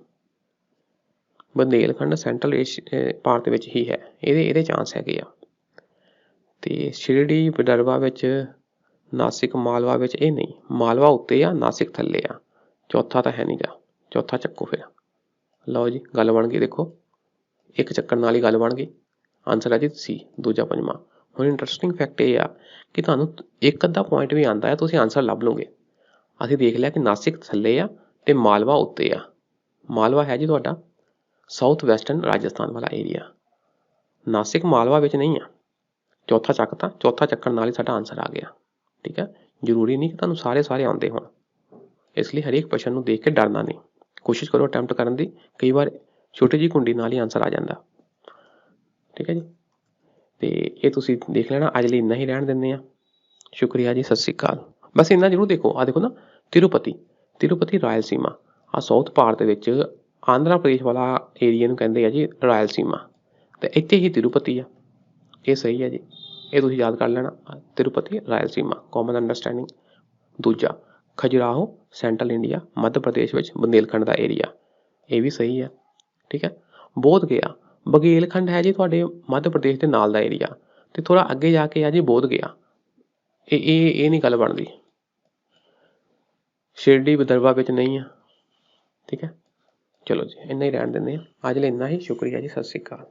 ਬੁੰਦੇਲਖੰਡ ਸੈਂਟਰਲ ਭਾਰਤ ਵਿੱਚ ਹੀ ਹੈ, ਇਹਦੇ ਚਾਂਸ ਹੈਗੇ ਆ। ਅਤੇ ਸ਼ਿਰਡੀ ਵਿਦਰਭਾ ਵਿੱਚ, ਨਾਸਿਕ ਮਾਲਵਾ ਵਿੱਚ ਇਹ ਨਹੀਂ, ਮਾਲਵਾ ਉੱਤੇ ਆ, ਨਾਸਿਕ ਥੱਲੇ ਆ, चौथा तो है नहीं गा, चौथा ਚੱਕੋ फिर। ਲਓ जी गल बन गई, देखो एक ਚੱਕਣ ਨਾਲ ही गल बन गई। आंसर है जी सी, दूजा पंजवां। ਹੁਣ ਇੰਟਰਸਟਿੰਗ ਫੈਕਟ ਇਹ ਆ ਕਿ ਤੁਹਾਨੂੰ ਇੱਕ ਅੱਧਾ ਪੁਆਇੰਟ ਵੀ ਆਉਂਦਾ ਹੈ, ਤੁਸੀਂ ਆਂਸਰ ਲੱਭ ਲਓਗੇ। ਅਸੀਂ ਦੇਖ ਲਿਆ ਕਿ ਨਾਸਿਕ ਥੱਲੇ ਆ ਤੇ ਮਾਲਵਾ ਉੱਤੇ ਆ। ਮਾਲਵਾ ਹੈ ਜੀ ਤੁਹਾਡਾ ਸਾਊਥ ਵੈਸਟਰਨ ਰਾਜਸਥਾਨ ਵਾਲਾ ਏਰੀਆ, ਨਾਸਿਕ ਮਾਲਵਾ ਵਿੱਚ ਨਹੀਂ ਆ। ਚੌਥਾ ਚੱਕਤਾ, ਚੌਥਾ ਚੱਕਣ ਨਾਲ ਹੀ ਸਾਡਾ ਆਂਸਰ ਆ ਗਿਆ। ਠੀਕ ਹੈ, ਜ਼ਰੂਰੀ ਨਹੀਂ ਕਿ ਤੁਹਾਨੂੰ ਸਾਰੇ ਆਉਂਦੇ ਹੋਣ, ਇਸ ਲਈ ਹਰੇਕ ਪ੍ਰਸ਼ਨ ਨੂੰ ਦੇਖ ਕੇ ਡਰਨਾ ਨਹੀਂ, ਕੋਸ਼ਿਸ਼ ਕਰੋ ਅਟੈਂਪਟ ਕਰਨ ਦੀ। ਕਈ ਵਾਰ ਛੋਟੀ ਜਿਹੀ ਕੁੰਡੀ ਨਾਲ ਹੀ ਆਂਸਰ ਆ ਜਾਂਦਾ। ਠੀਕ ਹੈ ਜੀ, ਤੇ ਇਹ ਤੁਸੀਂ ਦੇਖ ਲੈਣਾ। ਅੱਜ ਲਈ ਇੰਨਾ ਹੀ ਰਹਿਣ ਦਿੰਦੇ ਹਾਂ। ਸ਼ੁਕਰੀਆ ਜੀ, ਸਤਿ ਸ਼੍ਰੀ ਅਕਾਲ। ਬਸ ਇੰਨਾ ਜ਼ਰੂਰ ਦੇਖੋ, ਆਹ ਦੇਖੋ ਨਾ ਤਿਰੂਪਤੀ ਰਾਇਲਸੀਮਾ, ਆਹ ਸਾਊਥ ਭਾਰਤ ਦੇ ਵਿੱਚ ਆਂਧਰਾ ਪ੍ਰਦੇਸ਼ ਵਾਲਾ ਏਰੀਆ ਨੂੰ ਕਹਿੰਦੇ ਆ ਜੀ ਰਾਇਲਸੀਮਾ, ਤੇ ਇੱਥੇ ਹੀ ਤਿਰੂਪਤੀ ਆ। ਇਹ ਸਹੀ ਹੈ ਜੀ, ਇਹ ਤੁਸੀਂ ਯਾਦ ਕਰ ਲੈਣਾ, ਤਿਰੂਪਤੀ ਰਾਇਲਸੀਮਾ, ਕਾਮਨ ਅੰਡਰਸਟੈਂਡਿੰਗ। ਦੂਜਾ ਖਜੁਰਾਹੋ ਸੈਂਟਰਲ ਇੰਡੀਆ, ਮੱਧ ਪ੍ਰਦੇਸ਼ ਵਿੱਚ ਬੁੰਦੇਲਖੰਡ ਦਾ ਏਰੀਆ, ਇਹ ਵੀ ਸਹੀ ਹੈ। ਠੀਕ ਹੈ, ਬੋਧ ਗਿਆ, ਬਘੇਲਖੰਡ ਹੈ ਜੀ ਤੁਹਾਡੇ ਮੱਧ ਪ੍ਰਦੇਸ਼ ਦੇ ਨਾਲ ਦਾ ਏਰੀਆ, ਤੇ ਥੋੜਾ ਅੱਗੇ ਜਾ ਕੇ ਆ ਜੀ ਬੋਧ ਗਿਆ। ਇਹ ਨਹੀਂ ਗੱਲ ਬਣਦੀ। शिरडी विदर्भा ਵਿੱਚ ਨਹੀਂ ਆ। ਠੀਕ ਹੈ, ਚਲੋ ਜੀ ਇੰਨਾ ਹੀ ਰਹਿਣ ਦਿੰਦੇ ਹਾਂ। ਅੱਜ ਲਈ ਇੰਨਾ ਹੀ। ਸ਼ੁਕਰੀਆ ਜੀ, ਸਤਿ ਸ਼੍ਰੀ ਅਕਾਲ।